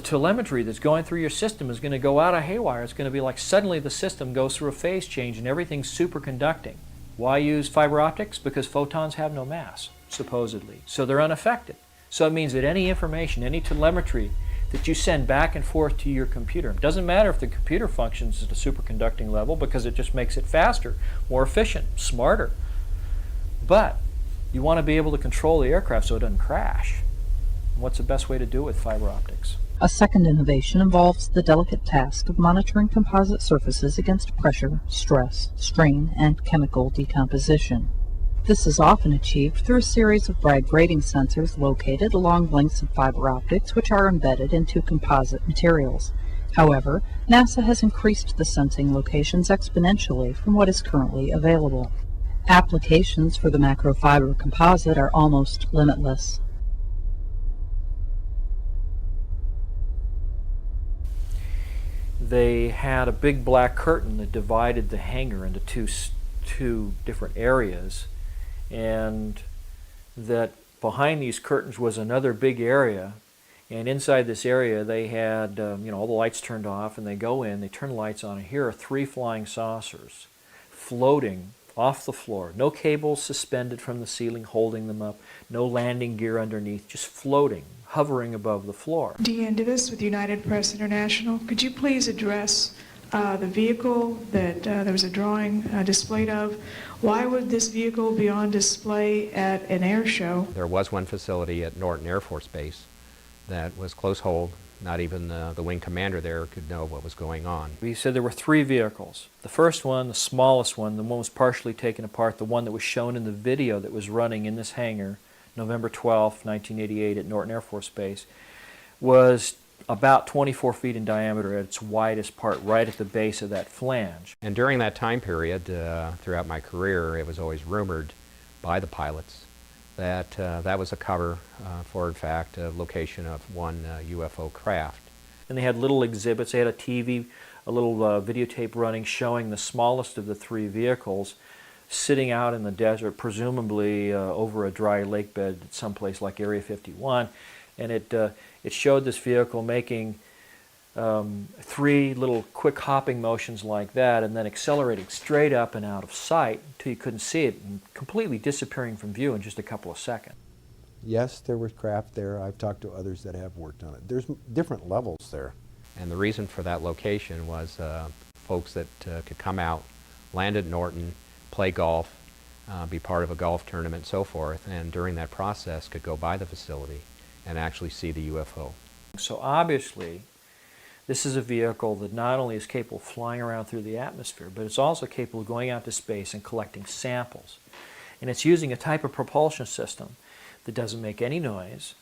telemetry that's going through your system is going to go out of haywire. It's going to be like suddenly the system goes through a phase change and everything's superconducting. Why use fiber optics? Because photons have no mass, supposedly, so they're unaffected. So it means that any information, any telemetry that you send back and forth to your computer, it doesn't matter if the computer functions at a superconducting level because it just makes it faster, more efficient, smarter. But you want to be able to control the aircraft so it doesn't crash. And what's the best way to do it with fiber optics? A second innovation involves the delicate task of monitoring composite surfaces against pressure, stress, strain, and chemical decomposition. This is often achieved through a series of vibrating sensors located along lengths of fiber optics which are embedded into composite materials. However, NASA has increased the sensing locations exponentially from what is currently available. Applications for the macrofiber composite are almost limitless. They had a big black curtain that divided the hangar into two different areas, and that behind these curtains was another big area, and inside this area they had all the lights turned off, and they go in, they turn the lights on, and here are 3 flying saucers floating off the floor. No cables suspended from the ceiling holding them up, no landing gear underneath, just floating, hovering above the floor. Deanne Divis with United Press International. Could you please address the vehicle that there was a drawing displayed of? Why would this vehicle be on display at an air show? There was one facility at Norton Air Force Base that was close hold. Not even the wing commander there could know what was going on. He said there were 3 vehicles. The first one, the smallest one, the one was partially taken apart, the one that was shown in the video that was running in this hangar, November 12, 1988 at Norton Air Force Base, was about 24 feet in diameter at its widest part, right at the base of that flange. And during that time period, throughout my career, it was always rumored by the pilots that that was a cover for, in fact, a location of one UFO craft. And they had little exhibits. They had a TV, a little videotape running showing the smallest of the 3 vehicles sitting out in the desert, presumably over a dry lake bed someplace like Area 51. And it showed this vehicle making 3 little quick hopping motions like that, and then accelerating straight up and out of sight until you couldn't see it, and completely disappearing from view in just a couple of seconds. Yes, there was craft there. I've talked to others that have worked on it. There's different levels there. And the reason for that location was folks that could come out, land at Norton, play golf, be part of a golf tournament, and so forth, and during that process could go by the facility and actually see the UFO. So obviously, this is a vehicle that not only is capable of flying around through the atmosphere, but it's also capable of going out to space and collecting samples. And it's using a type of propulsion system that doesn't make any noise.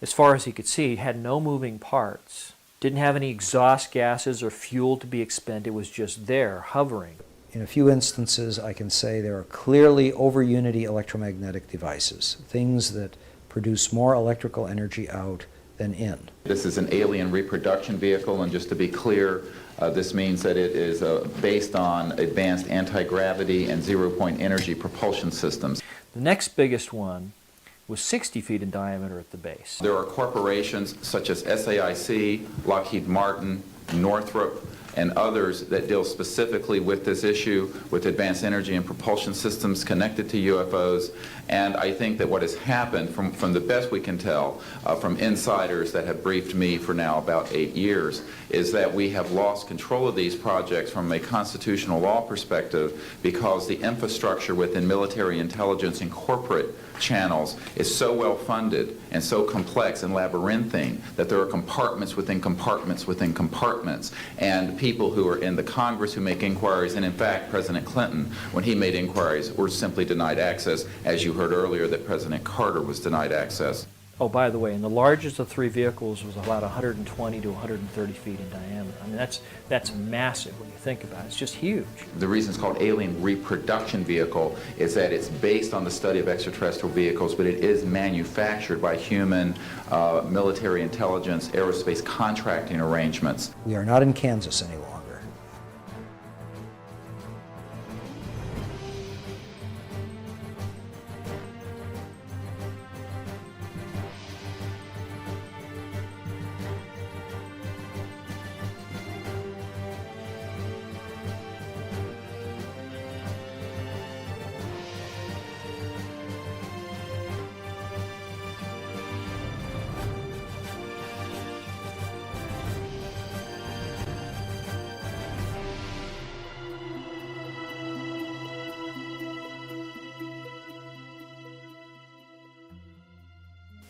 As far as he could see, it had no moving parts, didn't have any exhaust gases or fuel to be expended. It was just there, hovering. In a few instances, I can say there are clearly over-unity electromagnetic devices, things that produce more electrical energy out than in. This is an alien reproduction vehicle, and just to be clear, this means that it is based on advanced anti-gravity and zero-point energy propulsion systems. The next biggest one was 60 feet in diameter at the base. There are corporations such as SAIC, Lockheed Martin, Northrop, and others that deal specifically with this issue, with advanced energy and propulsion systems connected to UFOs. And I think that what has happened, from the best we can tell, from insiders that have briefed me for now about 8 years, is that we have lost control of these projects from a constitutional law perspective because the infrastructure within military intelligence and corporate channels is so well funded and so complex and labyrinthine that there are compartments within compartments within compartments, and people who are in the Congress who make inquiries, and in fact President Clinton, when he made inquiries, were simply denied access, as you heard earlier that President Carter was denied access. Oh, by the way, and the largest of 3 vehicles was about 120 to 130 feet in diameter. I mean, that's massive when you think about it. It's just huge. The reason it's called alien reproduction vehicle is that it's based on the study of extraterrestrial vehicles, but it is manufactured by human military intelligence, aerospace contracting arrangements. We are not in Kansas any longer.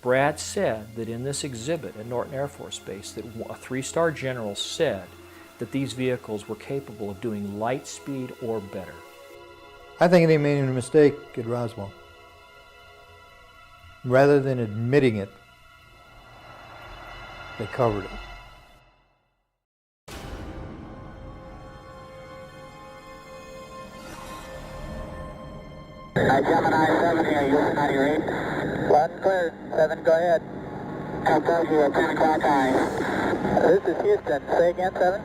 Brad said that in this exhibit at Norton Air Force Base that a 3-star general said that these vehicles were capable of doing light speed or better. I think they made a mistake at Roswell. Rather than admitting it, they covered it. Gemini 7 here, Houston 98. Lots clear. 7, go ahead. Approaching at 10 o'clock high. This is Houston. Say again, 7.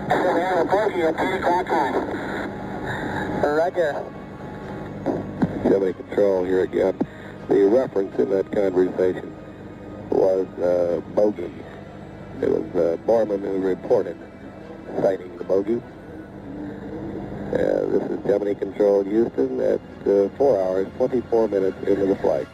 We are approaching at 10 o'clock high. Roger. Gemini Control here again. The reference in that conversation was bogies. It was Borman who reported sighting the bogies. This is Gemini Control Houston at 4 hours, 24 minutes into the flight.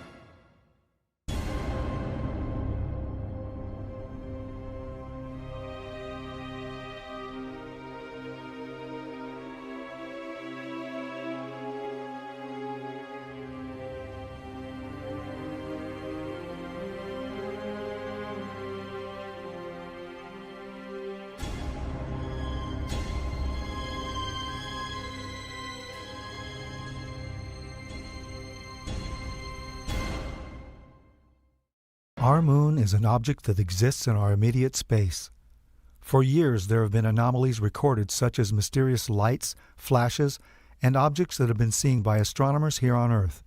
Our moon is an object that exists in our immediate space. For years, there have been anomalies recorded such as mysterious lights, flashes, and objects that have been seen by astronomers here on Earth.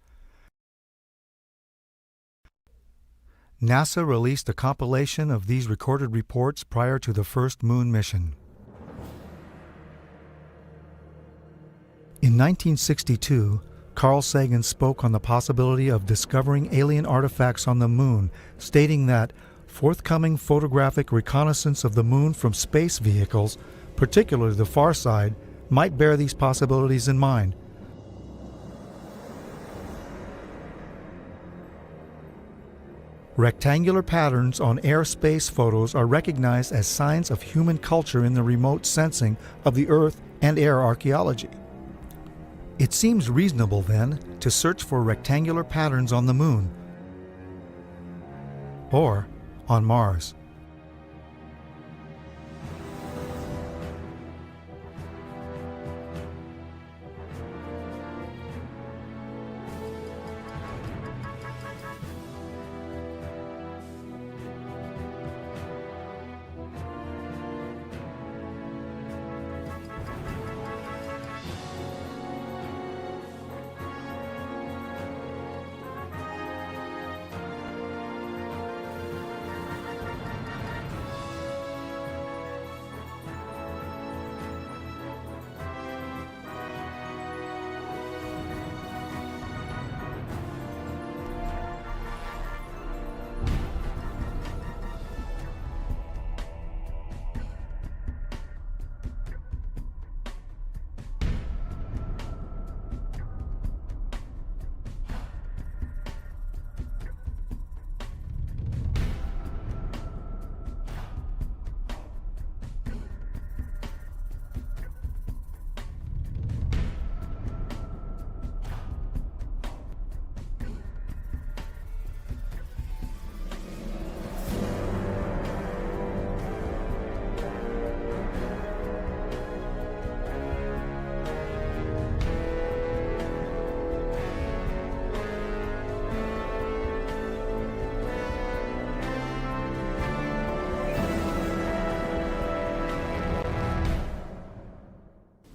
NASA released a compilation of these recorded reports prior to the first moon mission. In 1962, Carl Sagan spoke on the possibility of discovering alien artifacts on the moon, stating that forthcoming photographic reconnaissance of the moon from space vehicles, particularly the far side, might bear these possibilities in mind. Rectangular patterns on air-space photos are recognized as signs of human culture in the remote sensing of the Earth and air archaeology. It seems reasonable, then, to search for rectangular patterns on the moon or on Mars.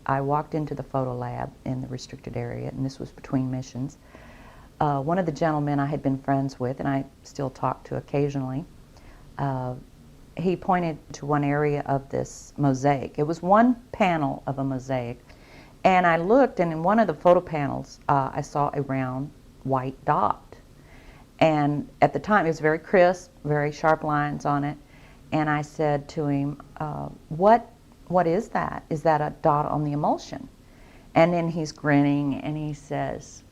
I walked into the photo lab in the restricted area, and this was between missions. One of the gentlemen I had been friends with, and I still talk to occasionally, he pointed to one area of this mosaic. It was one panel of a mosaic, and I looked, and in one of the photo panels, I saw a round white dot. And at the time, it was very crisp, very sharp lines on it, and I said to him, what is that? Is that a dot on the emulsion? And then he's grinning, and he says,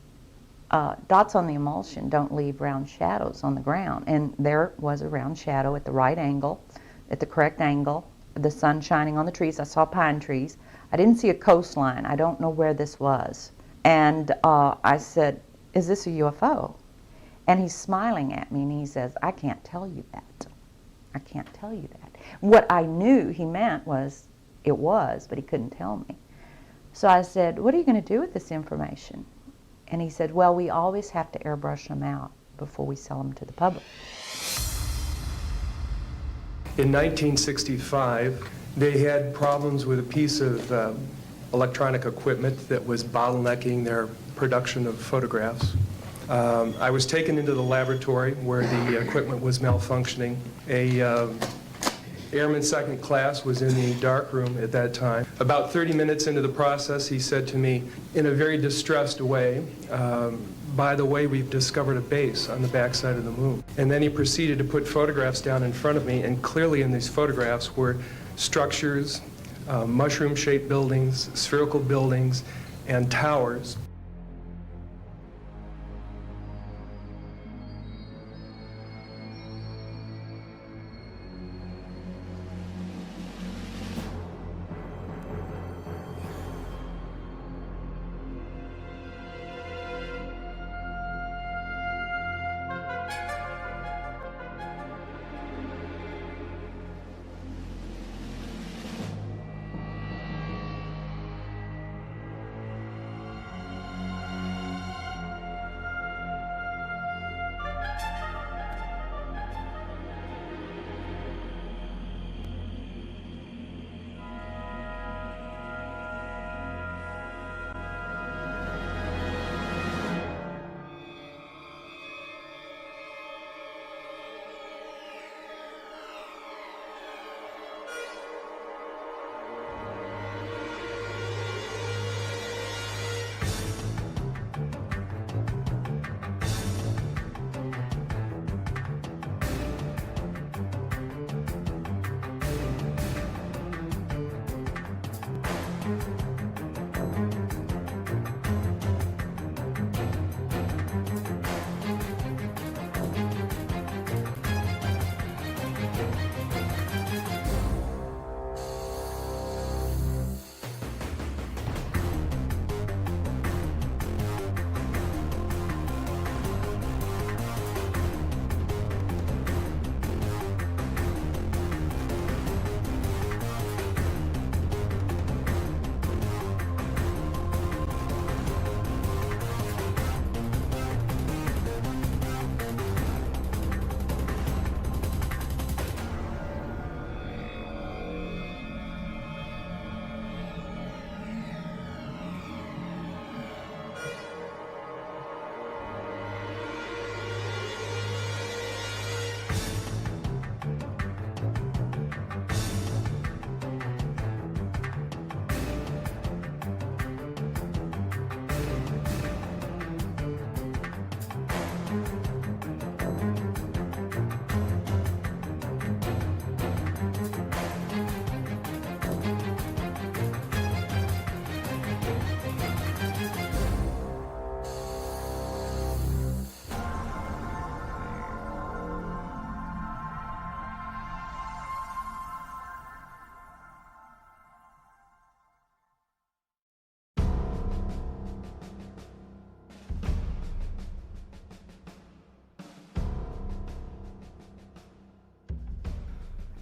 dots on the emulsion don't leave round shadows on the ground. And there was a round shadow at the right angle, at the correct angle, the sun shining on the trees. I saw pine trees. I didn't see a coastline. I don't know where this was. And I said, is this a UFO? And he's smiling at me, and he says, I can't tell you that. I can't tell you that. What I knew he meant was, it was, but he couldn't tell me. So I said, what are you going to do with this information? And he said, well, we always have to airbrush them out before we sell them to the public. In 1965, they had problems with a piece of electronic equipment that was bottlenecking their production of photographs. I was taken into the laboratory where the equipment was malfunctioning. A airman second class was in the darkroom at that time. About 30 minutes into the process, he said to me in a very distressed way, by the way, we've discovered a base on the backside of the moon. And then he proceeded to put photographs down in front of me, and clearly in these photographs were structures, mushroom-shaped buildings, spherical buildings, and towers.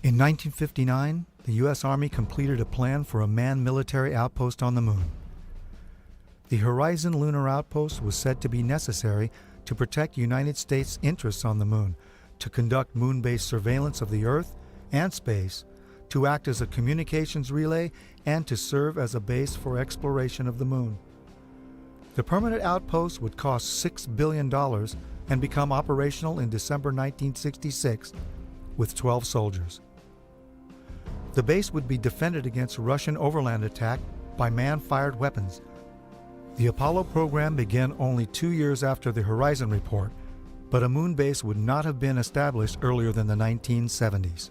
In 1959, the U.S. Army completed a plan for a manned military outpost on the moon. The Horizon Lunar Outpost was said to be necessary to protect United States interests on the moon, to conduct moon-based surveillance of the Earth and space, to act as a communications relay and to serve as a base for exploration of the moon. The permanent outpost would cost $6 billion and become operational in December 1966 with 12 soldiers. The base would be defended against Russian overland attack by man-fired weapons. The Apollo program began only 2 years after the Horizon Report, but a moon base would not have been established earlier than the 1970s.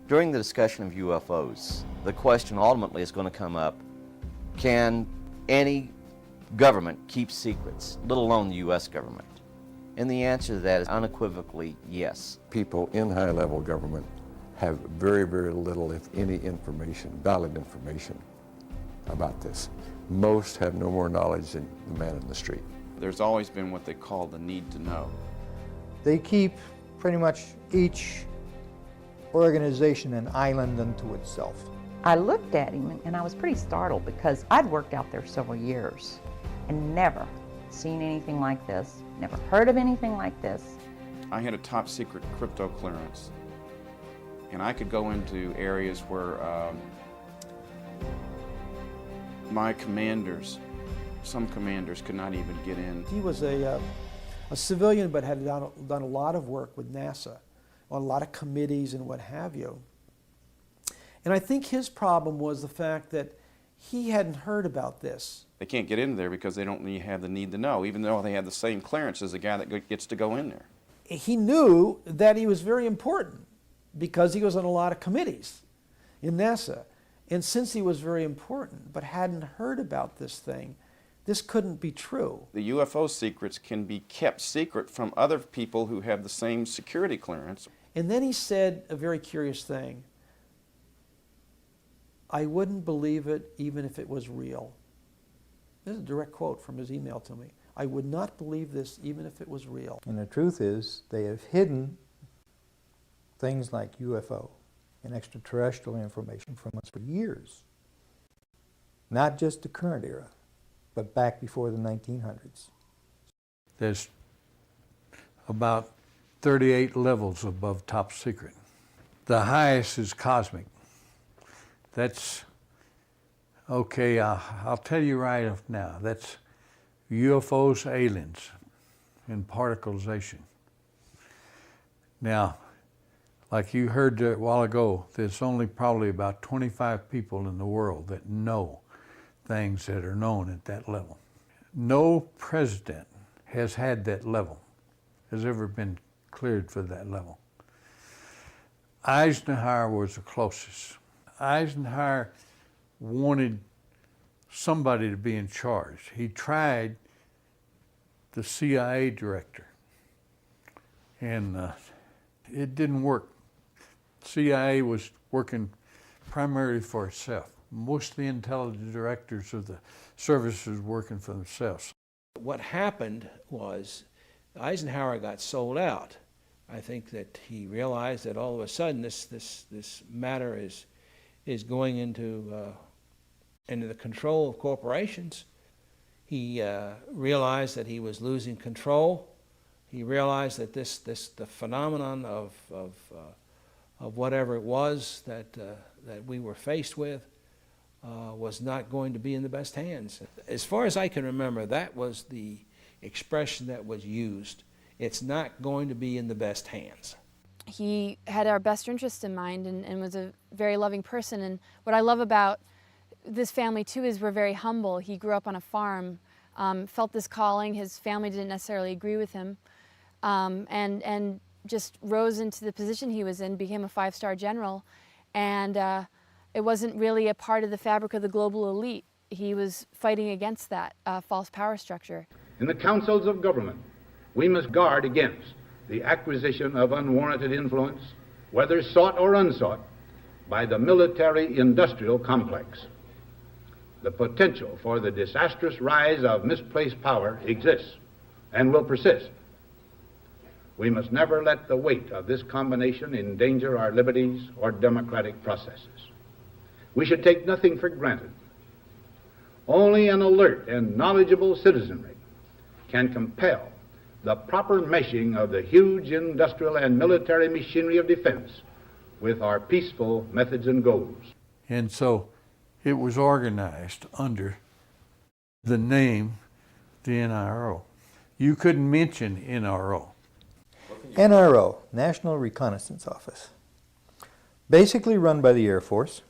During the discussion of UFOs, the question ultimately is going to come up, can any government keep secrets, let alone the U.S. government? And the answer to that is unequivocally yes. People in high-level government have very, very little, if any, information, valid information about this. Most have no more knowledge than the man in the street. There's always been what they call the need to know. They keep pretty much each organization an island unto itself. I looked at him and I was pretty startled because I'd worked out there several years and never seen anything like this, never heard of anything like this. I had a top secret crypto clearance, and I could go into areas where my commanders, some commanders could not even get in. He was a civilian, but had done a lot of work with NASA on a lot of committees and what have you. And I think his problem was the fact that he hadn't heard about this. They can't get in there because they don't have the need to know, even though they have the same clearance as the guy that gets to go in there. He knew that he was very important because he was on a lot of committees in NASA. And since he was very important but hadn't heard about this thing, this couldn't be true. The UFO secrets can be kept secret from other people who have the same security clearance. And then he said a very curious thing. I wouldn't believe it even if it was real. This is a direct quote from his email to me. I would not believe this even if it was real. And the truth is, they have hidden things like UFO and extraterrestrial information from us for years. Not just the current era, but back before the 1900s. There's about 38 levels above top secret. The highest is cosmic. That's, okay, I'll tell you right now, that's UFOs, aliens, and particleization. Now, like you heard a while ago, there's only probably about 25 people in the world that know things that are known at that level. No president has had that level, has ever been cleared for that level. Eisenhower was the closest. Eisenhower wanted somebody to be in charge. He tried the CIA director, and it didn't work. CIA was working primarily for itself. Most of the intelligence directors of the services were working for themselves. What happened was Eisenhower got sold out. I think that he realized that all of a sudden this matter is going into the control of corporations. He realized that he was losing control. He realized that the phenomenon of whatever it was that we were faced with was not going to be in the best hands. As far as I can remember, that was the expression that was used. It's not going to be in the best hands. He had our best interest in mind and was a very loving person. And what I love about this family too is we're very humble. He grew up on a farm, felt this calling. His family didn't necessarily agree with him, and just rose into the position he was in, became a 5-star general. And it wasn't really a part of the fabric of the global elite. He was fighting against that false power structure. In the councils of government, we must guard against the acquisition of unwarranted influence, whether sought or unsought, by the military-industrial complex. The potential for the disastrous rise of misplaced power exists and will persist. We must never let the weight of this combination endanger our liberties or democratic processes. We should take nothing for granted. Only an alert and knowledgeable citizenry can compel the proper meshing of the huge industrial and military machinery of defense with our peaceful methods and goals. And so it was organized under the name, the NRO. You couldn't mention NRO. NRO, National Reconnaissance Office. Basically run by the Air Force.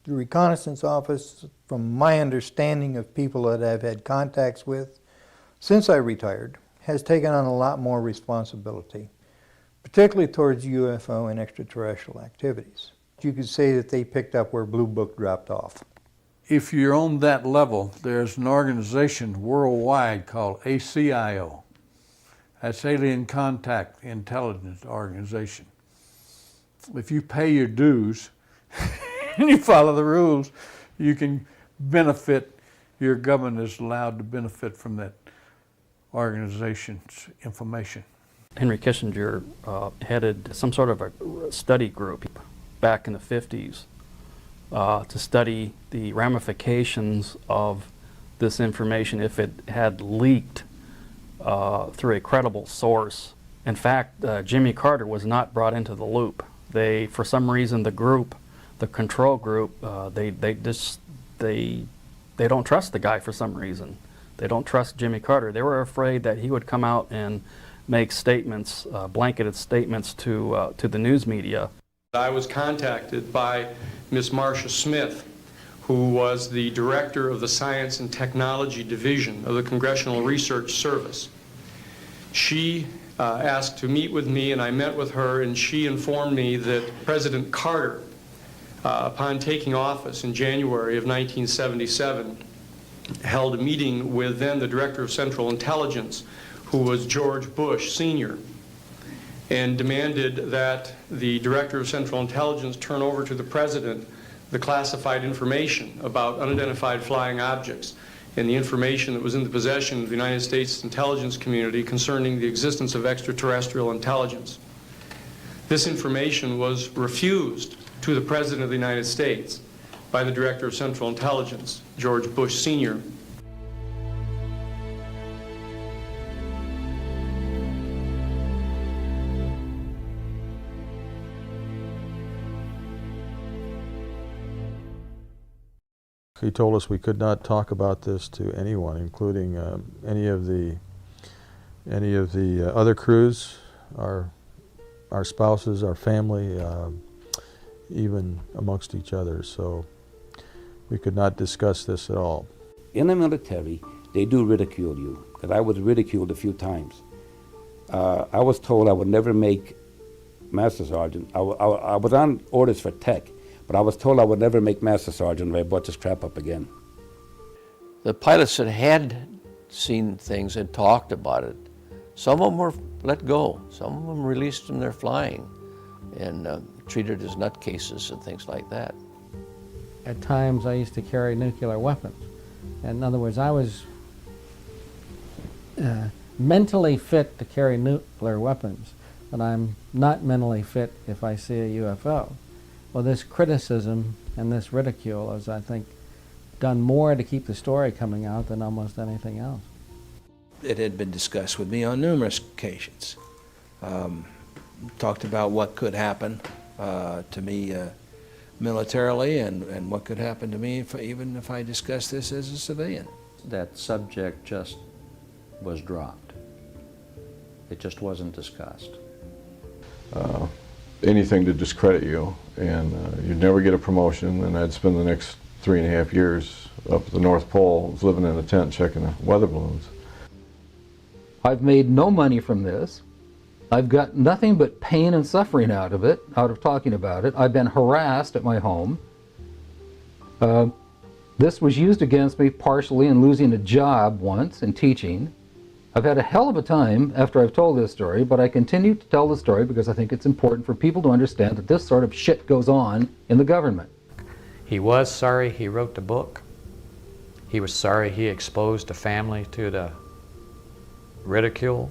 The Reconnaissance Office, from my understanding of people that I've had contacts with since I retired, has taken on a lot more responsibility, particularly towards UFO and extraterrestrial activities. You could say that they picked up where Blue Book dropped off. If you're on that level, there's an organization worldwide called ACIO. That's Alien Contact Intelligence Organization. If you pay your dues and you follow the rules, you can benefit, your government is allowed to benefit from that organization's information. Henry Kissinger headed some sort of a study group back in the 50s to study the ramifications of this information if it had leaked through a credible source. In fact, Jimmy Carter was not brought into the loop. They, for some reason, the group, the control group, they don't trust the guy for some reason. They don't trust Jimmy Carter. They were afraid that he would come out and make statements, blanketed statements to the news media. I was contacted by Ms. Marcia Smith, who was the director of the Science and Technology Division of the Congressional Research Service. She asked to meet with me, and I met with her, and she informed me that President Carter, upon taking office in January of 1977, held a meeting with then the Director of Central Intelligence, who was George Bush Sr., and demanded that the Director of Central Intelligence turn over to the President the classified information about unidentified flying objects and the information that was in the possession of the United States intelligence community concerning the existence of extraterrestrial intelligence. This information was refused to the President of the United States by the Director of Central Intelligence, George Bush Sr. He told us we could not talk about this to anyone, including any of the other crews, our spouses, our family, even amongst each other. So we could not discuss this at all. In the military, they do ridicule you, because I was ridiculed a few times. I was told I would never make Master Sergeant. I was on orders for tech, but I was told I would never make Master Sergeant if I brought this crap up again. The pilots that had seen things and talked about it, some of them were let go. Some of them released from their flying and treated as nutcases and things like that. At times I used to carry nuclear weapons. In other words, I was mentally fit to carry nuclear weapons, but I'm not mentally fit if I see a UFO. Well, this criticism and this ridicule has, I think, done more to keep the story coming out than almost anything else. It had been discussed with me on numerous occasions. Talked about what could happen to me militarily and what could happen to me even if I discussed this as a civilian. That subject just was dropped. It just wasn't discussed. Anything to discredit you, and you'd never get a promotion, and I'd spend the next 3.5 years up at the North Pole living in a tent checking the weather balloons. I've made no money from this. I've got nothing but pain and suffering out of it, out of talking about it. I've been harassed at my home. This was used against me partially in losing a job once in teaching. I've had a hell of a time after I've told this story, but I continue to tell the story because I think it's important for people to understand that this sort of shit goes on in the government. He was sorry he wrote the book. He was sorry he exposed the family to the ridicule,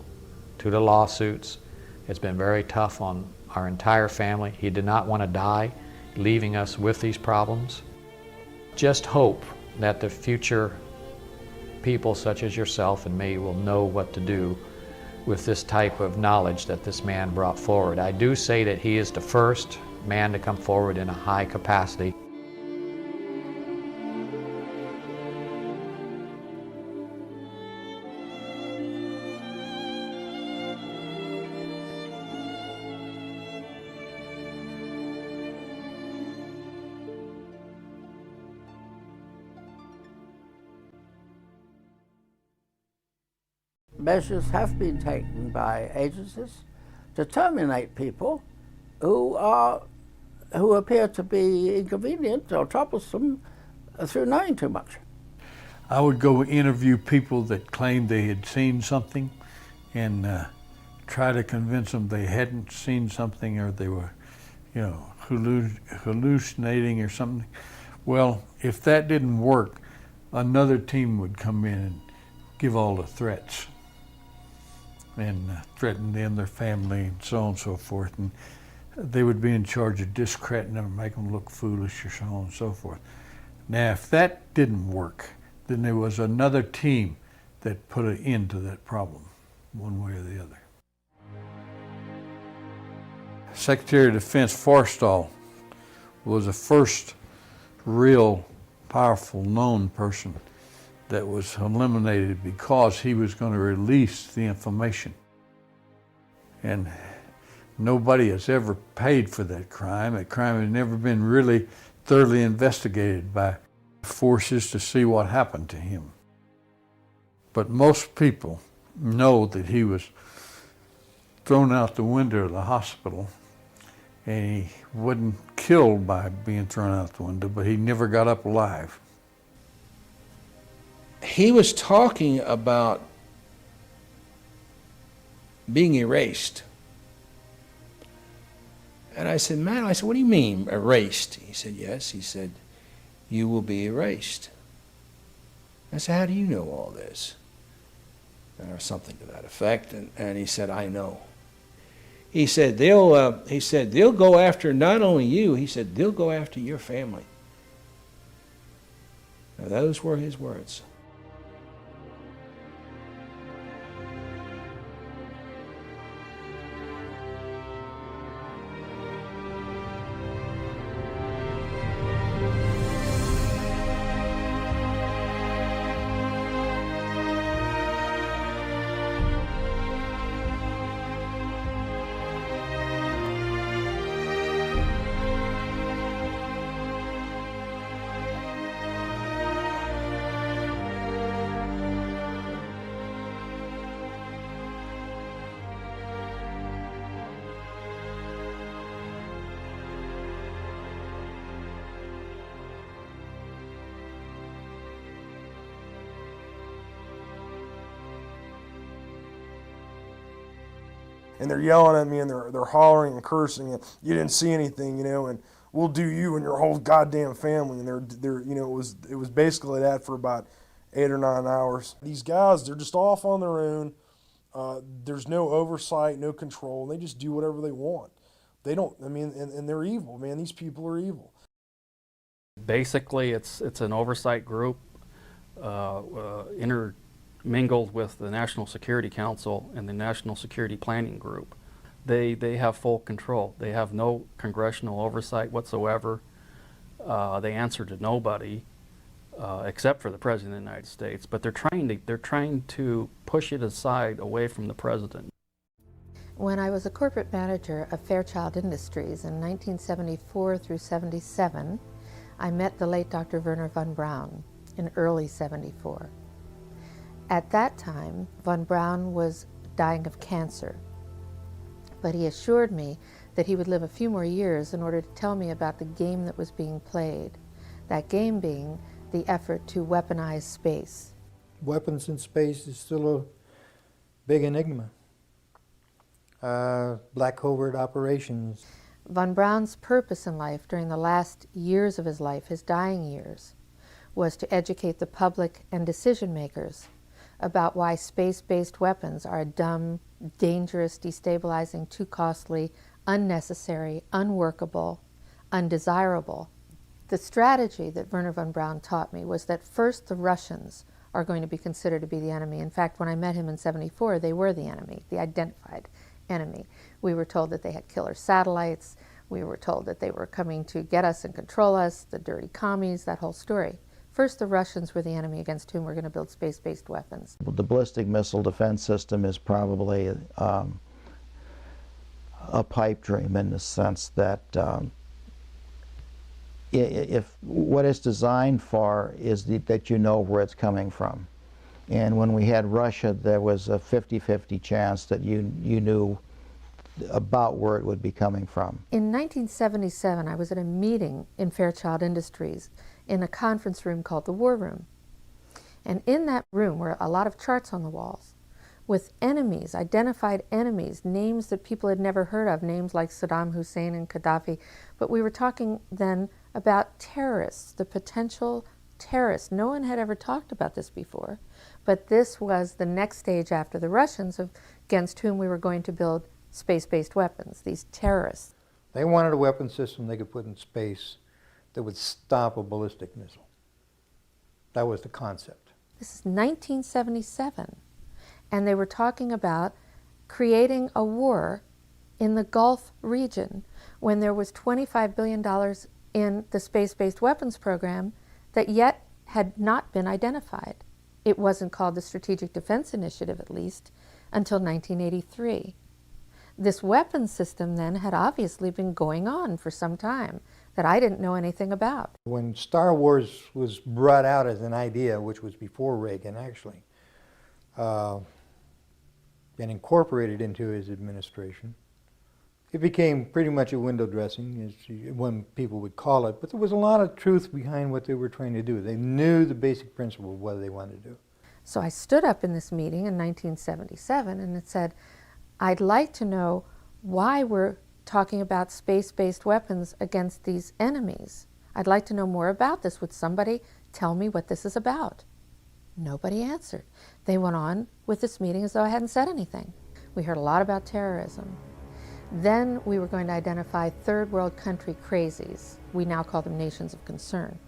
to the lawsuits. It's been very tough on our entire family. He did not want to die, leaving us with these problems. Just hope that the future people such as yourself and me will know what to do with this type of knowledge that this man brought forward. I do say that he is the first man to come forward in a high capacity. Measures have been taken by agencies to terminate people who appear to be inconvenient or troublesome through knowing too much. I would go interview people that claimed they had seen something and try to convince them they hadn't seen something, or they were, hallucinating or something. Well, if that didn't work, another team would come in and give all the threats and threaten them, their family, and so on and so forth. And they would be in charge of discrediting them, make them look foolish, or so on and so forth. Now, if that didn't work, then there was another team that put an end to that problem, one way or the other. Secretary of Defense Forstall was the first real powerful known person that was eliminated because he was going to release the information. And nobody has ever paid for that crime. That crime has never been really thoroughly investigated by forces to see what happened to him. But most people know that he was thrown out the window of the hospital, and he wasn't killed by being thrown out the window, but he never got up alive. He was talking about being erased. And I said, man, what do you mean erased? He said, yes. He said, you will be erased. I said, how do you know all this? Or something to that effect. And he said, I know. He said, they'll go after not only you, he said, they'll go after your family. Now, those were his words. And they're yelling at me, and they're hollering and cursing, and you didn't see anything, and we'll do you and your whole goddamn family. And they're it was basically that for about 8 or 9 hours. These guys, they're just off on their own. There's no oversight, no control, and they just do whatever they want. They don't, and they're evil, man. These people are evil. Basically, it's an oversight group intermingled with the National Security Council and the National Security Planning Group. They have full control. They have no congressional oversight whatsoever. They answer to nobody except for the President of the United States. But they're trying to push it aside away from the President. When I was a corporate manager of Fairchild Industries in 1974 through 77, I met the late Dr. Werner von Braun in early 74. At that time, von Braun was dying of cancer, but he assured me that he would live a few more years in order to tell me about the game that was being played, that game being the effort to weaponize space. Weapons in space is still a big enigma. Black covert operations. Von Braun's purpose in life during the last years of his life, his dying years, was to educate the public and decision makers about why space-based weapons are dumb, dangerous, destabilizing, too costly, unnecessary, unworkable, undesirable. The strategy that Werner von Braun taught me was that first the Russians are going to be considered to be the enemy. In fact, when I met him in '74, they were the enemy, the identified enemy. We were told that they had killer satellites. We were told that they were coming to get us and control us, the dirty commies, that whole story. First, the Russians were the enemy against whom we're going to build space-based weapons. The ballistic missile defense system is probably a pipe dream in the sense that if what it's designed for is that you know where it's coming from. And when we had Russia, there was a 50-50 chance that you knew about where it would be coming from. In 1977, I was at a meeting in Fairchild Industries in a conference room called the War Room. And in that room were a lot of charts on the walls with enemies, identified enemies, names that people had never heard of, names like Saddam Hussein and Gaddafi. But we were talking then about terrorists, the potential terrorists. No one had ever talked about this before, but this was the next stage after the Russians against whom we were going to build space-based weapons, these terrorists. They wanted a weapon system they could put in space that would stop a ballistic missile. That was the concept. This is 1977, and they were talking about creating a war in the Gulf region when there was $25 billion in the space-based weapons program that yet had not been identified. It wasn't called the Strategic Defense Initiative, at least, until 1983. This weapons system then had obviously been going on for some time that I didn't know anything about. When Star Wars was brought out as an idea, which was before Reagan actually, and incorporated into his administration, it became pretty much a window dressing, as one people would call it, but there was a lot of truth behind what they were trying to do. They knew the basic principle of what they wanted to do. So I stood up in this meeting in 1977 and it said, I'd like to know why we're talking about space-based weapons against these enemies. I'd like to know more about this. Would somebody tell me what this is about? Nobody answered. They went on with this meeting as though I hadn't said anything. We heard a lot about terrorism. Then we were going to identify third world country crazies. We now call them nations of concern.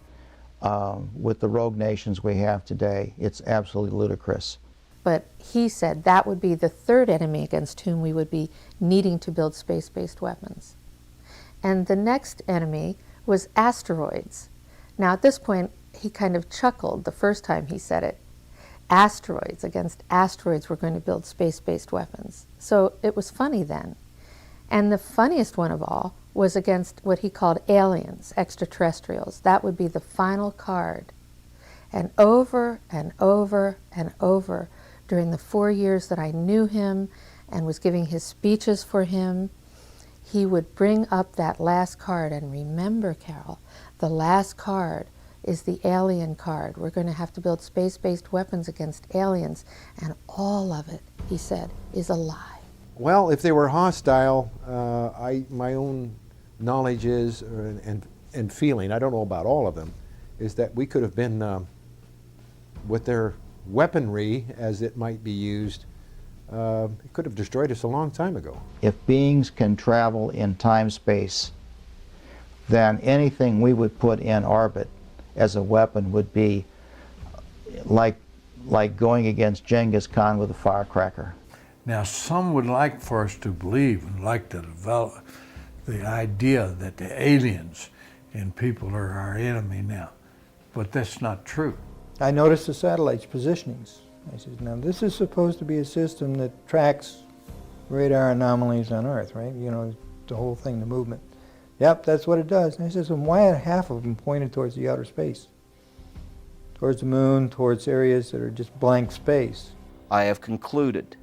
With the rogue nations we have today, it's absolutely ludicrous. But he said that would be the third enemy against whom we would be needing to build space-based weapons. And the next enemy was asteroids. Now at this point, he kind of chuckled the first time he said it. Asteroids, against asteroids we're going to build space-based weapons. So it was funny then. And the funniest one of all was against what he called aliens, extraterrestrials. That would be the final card. And over and over and over, during the 4 years that I knew him and was giving his speeches for him, he would bring up that last card. And remember, Carol, the last card is the alien card. We're going to have to build space-based weapons against aliens. And all of it, he said, is a lie. Well, if they were hostile, my own knowledge is, and feeling, I don't know about all of them, is that we could have been, with their weaponry as it might be used, it could have destroyed us a long time ago. If beings can travel in time-space, then anything we would put in orbit as a weapon would be like going against Genghis Khan with a firecracker. Now, some would like for us to believe and like to develop the idea that the aliens and people are our enemy now, but that's not true. I noticed the satellite's positionings. I said, now this is supposed to be a system that tracks radar anomalies on Earth, right? You know, the whole thing, the movement. Yep, that's what it does. And I said, so why are half of them pointed towards the outer space? Towards the moon, towards areas that are just blank space. I have concluded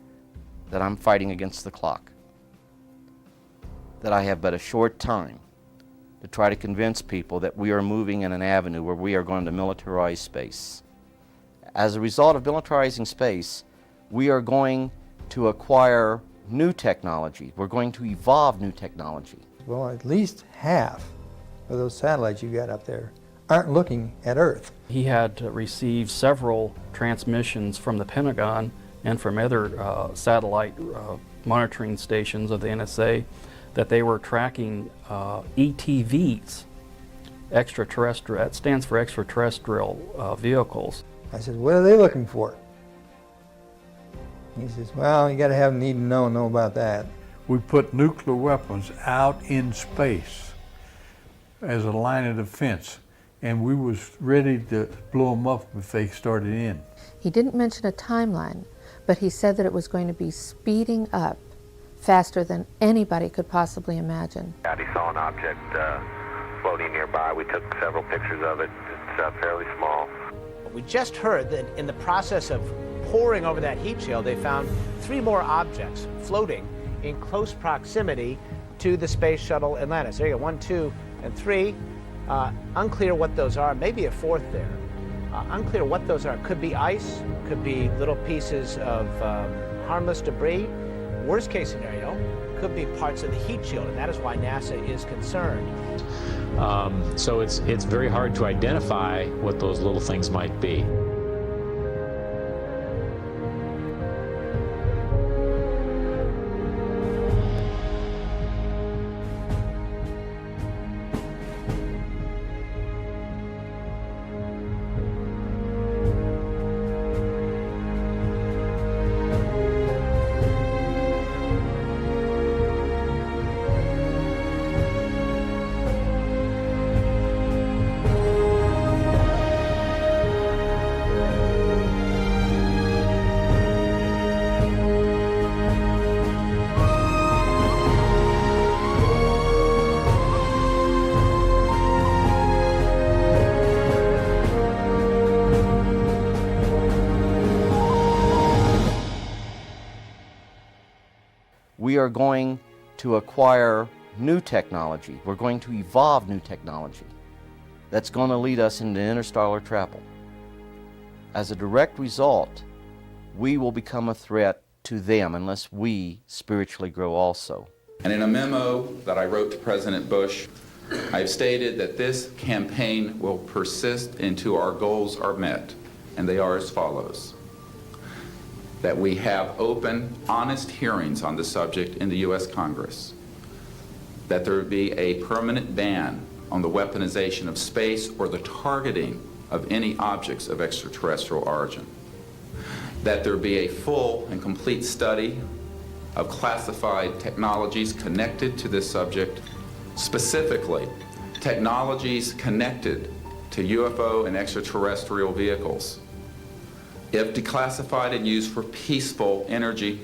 that I'm fighting against the clock, that I have but a short time to try to convince people that we are moving in an avenue where we are going to militarize space. As a result of militarizing space, we are going to acquire new technology. We're going to evolve new technology. Well, at least half of those satellites you got up there aren't looking at Earth. He had received several transmissions from the Pentagon and from other satellite monitoring stations of the NSA that they were tracking ETVs, extraterrestrial, that stands for extraterrestrial vehicles. I said, what are they looking for? He says, well, you got to have need to know about that. We put nuclear weapons out in space as a line of defense, and we was ready to blow them up if they started in. He didn't mention a timeline, but he said that it was going to be speeding up faster than anybody could possibly imagine. He saw an object floating nearby. We took several pictures of it. It's fairly small. We just heard that in the process of poring over that heat shield, they found 3 more objects floating in close proximity to the space shuttle Atlantis. There you go, 1, 2, and 3. Unclear what those are, maybe a 4th there. Unclear what those are. Could be ice, could be little pieces of harmless debris. Worst case scenario, could be parts of the heat shield, and that is why NASA is concerned. So it's very hard to identify what those little things might be. We are going to acquire new technology. We're going to evolve new technology that's going to lead us into interstellar travel. As a direct result, we will become a threat to them unless we spiritually grow also. And in a memo that I wrote to President Bush, I've stated that this campaign will persist until our goals are met, and they are as follows. That we have open, honest hearings on the subject in the U.S. Congress, that there be a permanent ban on the weaponization of space or the targeting of any objects of extraterrestrial origin, that there be a full and complete study of classified technologies connected to this subject, specifically technologies connected to UFO and extraterrestrial vehicles, if declassified and used for peaceful energy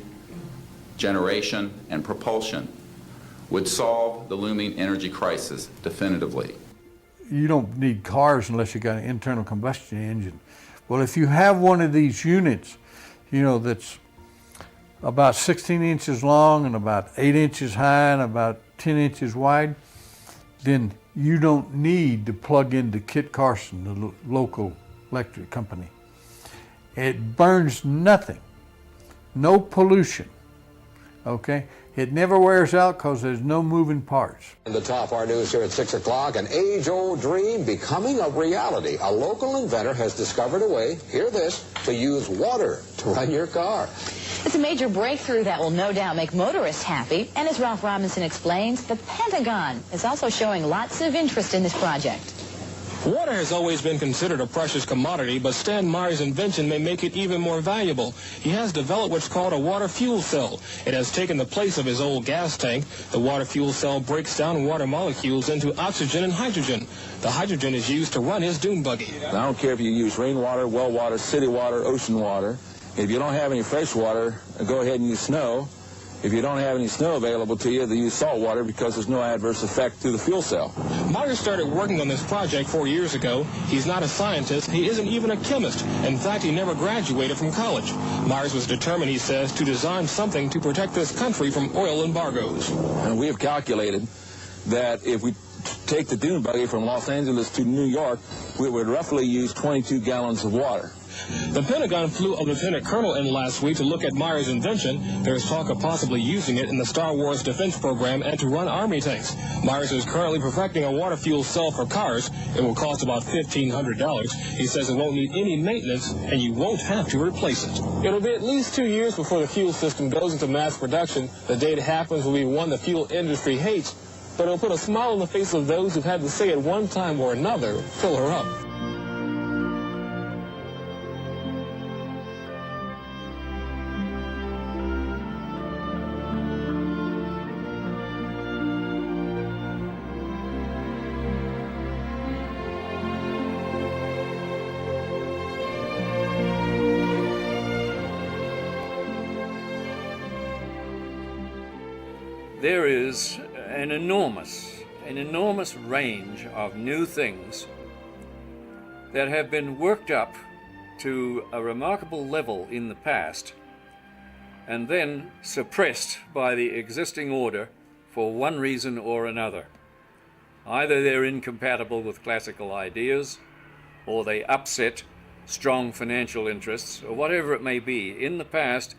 generation and propulsion, would solve the looming energy crisis definitively. You don't need cars unless you got an internal combustion engine. Well, if you have one of these units, you know, that's about 16 inches long and about 8 inches high and about 10 inches wide, then you don't need to plug into Kit Carson, the local electric company. It burns nothing, no pollution, okay? It never wears out because there's no moving parts. In the top, our news here at 6 o'clock, an age-old dream becoming a reality. A local inventor has discovered a way, hear this, to use water to run your car. It's a major breakthrough that will no doubt make motorists happy. And as Ralph Robinson explains, the Pentagon is also showing lots of interest in this project. Water has always been considered a precious commodity, but Stan Meyer's invention may make it even more valuable. He has developed what's called a water fuel cell. It has taken the place of his old gas tank. The water fuel cell breaks down water molecules into oxygen and hydrogen. The hydrogen is used to run his dune buggy. I don't care if you use rainwater, well water, city water, ocean water. If you don't have any fresh water, go ahead and use snow. If you don't have any snow available to you, then use salt water because there's no adverse effect to the fuel cell. Meyer started working on this project 4 years ago. He's not a scientist. He isn't even a chemist. In fact, he never graduated from college. Myers was determined, he says, to design something to protect this country from oil embargoes. And we have calculated that if we take the dune buggy from Los Angeles to New York, we would roughly use 22 gallons of water. The Pentagon flew a lieutenant colonel in last week to look at Meyer's invention. There's talk of possibly using it in the Star Wars defense program and to run army tanks. Myers is currently perfecting a water fuel cell for cars. It will cost about $1,500. He says it won't need any maintenance, and you won't have to replace it. It'll be at least 2 years before the fuel system goes into mass production. The day it happens will be one the fuel industry hates, but it'll put a smile on the face of those who've had to say at one time or another, fill her up. there is an enormous range of new things that have been worked up to a remarkable level in the past and then suppressed by the existing order for one reason or another. Either they're incompatible with classical ideas, or they upset strong financial interests, or whatever it may be. In the past,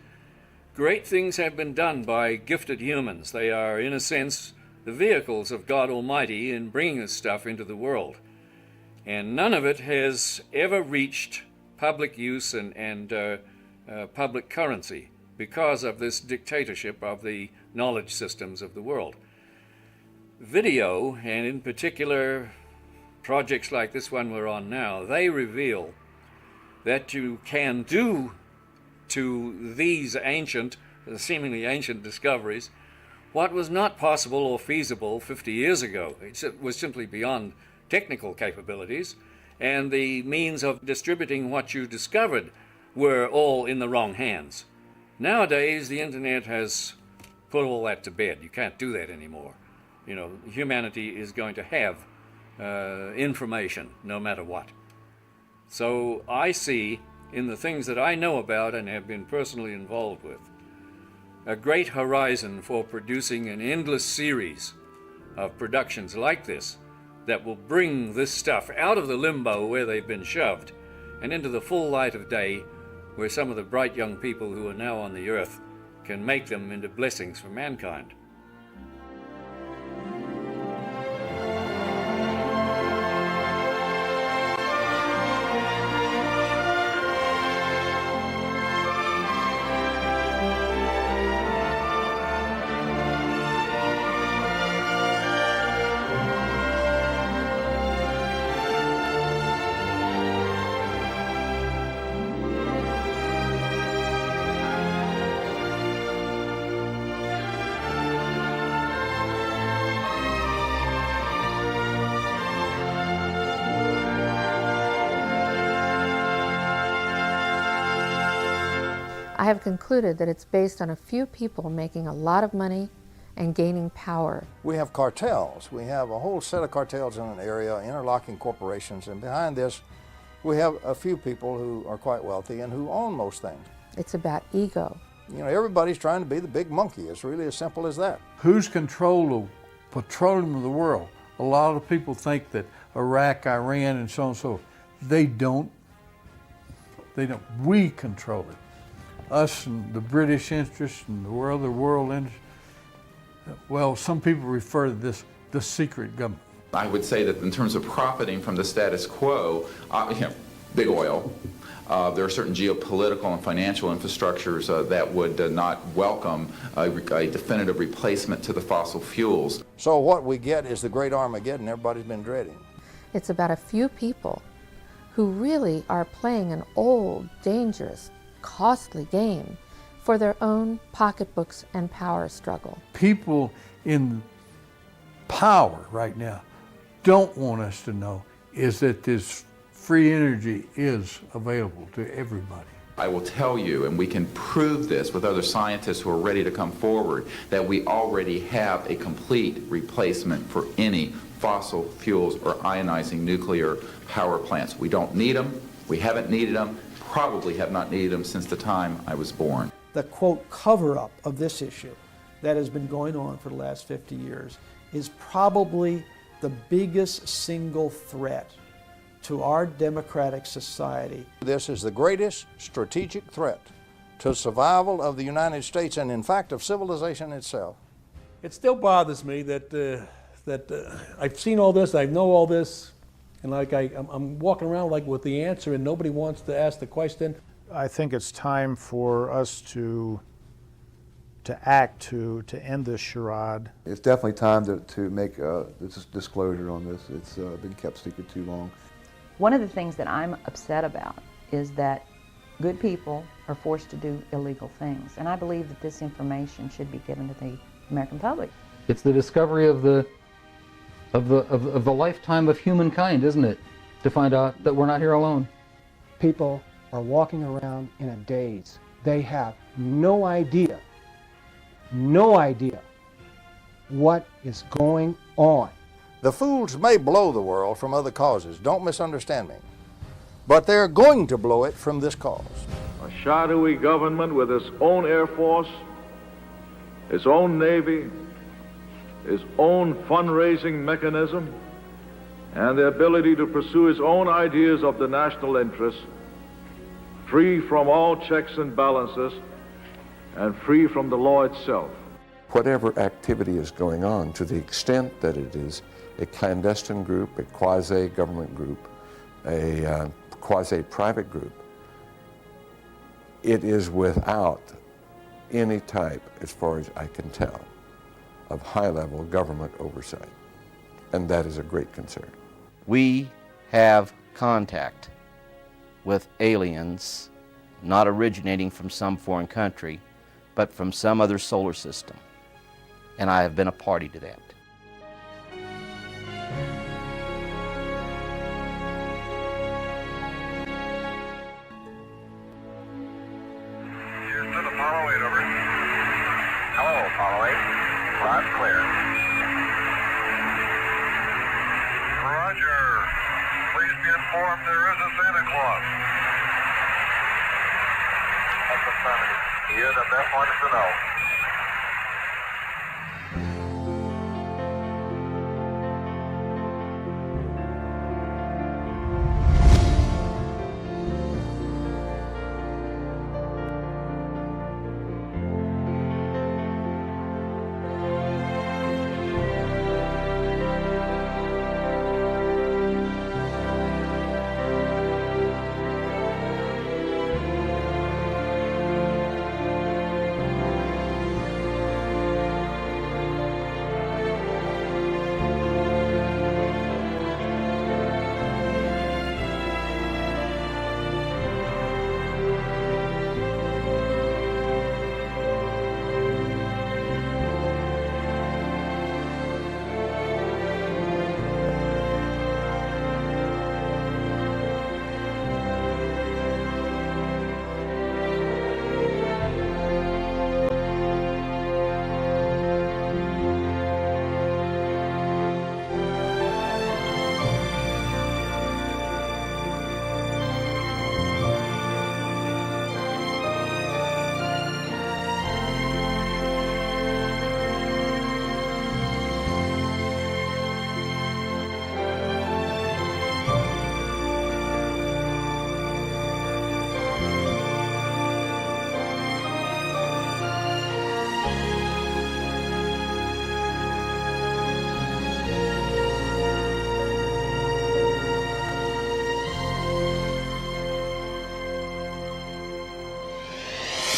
great things have been done by gifted humans. They are, in a sense, the vehicles of God Almighty in bringing this stuff into the world. And none of it has ever reached public use and public currency because of this dictatorship of the knowledge systems of the world. Video, and in particular projects like this one we're on now, they reveal that you can do to these seemingly ancient discoveries what was not possible or feasible 50 years ago. It was simply beyond technical capabilities, and the means of distributing what you discovered were all in the wrong hands. Nowadays, the internet has put all that to bed. You can't do that anymore. You know, humanity is going to have information no matter what. So I see in the things that I know about and have been personally involved with a great horizon for producing an endless series of productions like this that will bring this stuff out of the limbo where they've been shoved and into the full light of day, where some of the bright young people who are now on the earth can make them into blessings for mankind. I have concluded that it's based on a few people making a lot of money and gaining power. We have cartels. We have a whole set of cartels in an area, interlocking corporations, and behind this we have a few people who are quite wealthy and who own most things. It's about ego. You know, everybody's trying to be the big monkey. It's really as simple as that. Who's control of petroleum of the world? A lot of people think that Iraq, Iran, and so on and so. They don't. We control it. Us and the British interests and the world interest. Well, some people refer to this the secret government. I would say that in terms of profiting from the status quo, big oil, there are certain geopolitical and financial infrastructures that would not welcome a definitive replacement to the fossil fuels. So what we get is the great Armageddon everybody's been dreading. It's about a few people who really are playing an old, dangerous, costly game for their own pocketbooks and power struggle. People in power right now don't want us to know is that this free energy is available to everybody. I will tell you, and we can prove this with other scientists who are ready to come forward, that we already have a complete replacement for any fossil fuels or ionizing nuclear power plants. We don't need them, we haven't needed them, probably have not needed them since the time I was born. The quote cover-up of this issue that has been going on for the last 50 years is probably the biggest single threat to our democratic society. This is the greatest strategic threat to survival of the United States and in fact of civilization itself. It still bothers me that I've seen all this, I know all this, and like I'm walking around like with the answer and nobody wants to ask the question. I think it's time for us to act to end this charade. It's definitely time to make this disclosure on this. It's been kept secret too long. One of the things that I'm upset about is that good people are forced to do illegal things, and I believe that this information should be given to the American public. It's the discovery of the lifetime of humankind, isn't it? To find out that we're not here alone. People are walking around in a daze. They have no idea what is going on. The fools may blow the world from other causes, don't misunderstand me, but they're going to blow it from this cause. A shadowy government with its own Air Force, its own Navy, its own fundraising mechanism, and the ability to pursue its own ideas of the national interest, free from all checks and balances, and free from the law itself. Whatever activity is going on, to the extent that it is a clandestine group, a quasi-government group, a quasi-private group, it is without any type, as far as I can tell, of high-level government oversight. And that is a great concern. We have contact with aliens not originating from some foreign country, but from some other solar system. And I have been a party to that. Houston, Apollo 8, over. Hello, Apollo 8. Loud and clear. Roger. Please be informed there is a Santa Claus. That's affirmative. You're the best ones to know.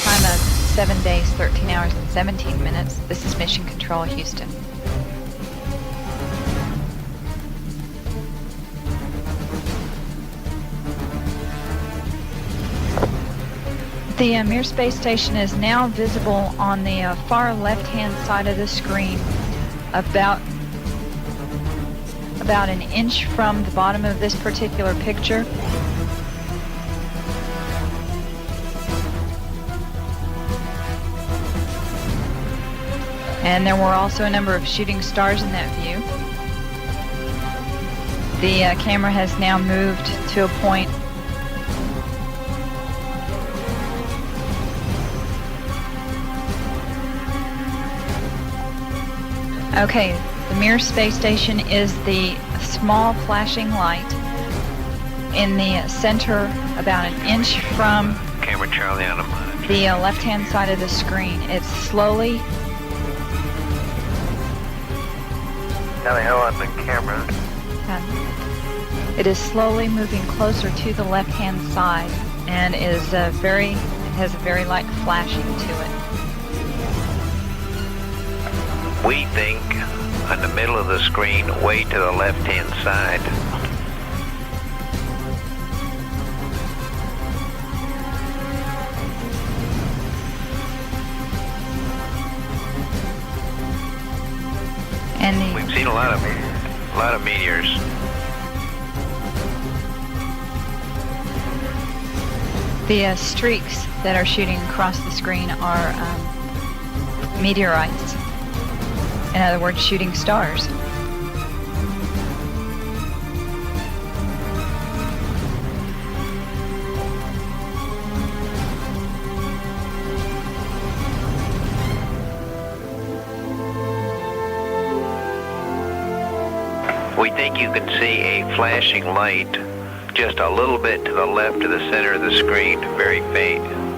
Time of 7 days, 13 hours, and 17 minutes. This is Mission Control, Houston. The Mir space station is now visible on the far left-hand side of the screen, about an inch from the bottom of this particular picture. And there were also a number of shooting stars in that view. The camera has now moved to a point Okay, the Mir space station is the small flashing light in the center, about an inch from Camera Charlie on the left-hand side of the screen. It's slowly Charlie Hill on the camera. It is slowly moving closer to the left-hand side and has a very light flashing to it. We think on the middle of the screen, way to the left-hand side. And we've seen a lot of meteors. The streaks that are shooting across the screen are meteorites. In other words, shooting stars. We think you can see a flashing light just a little bit to the left of the center of the screen, very faint.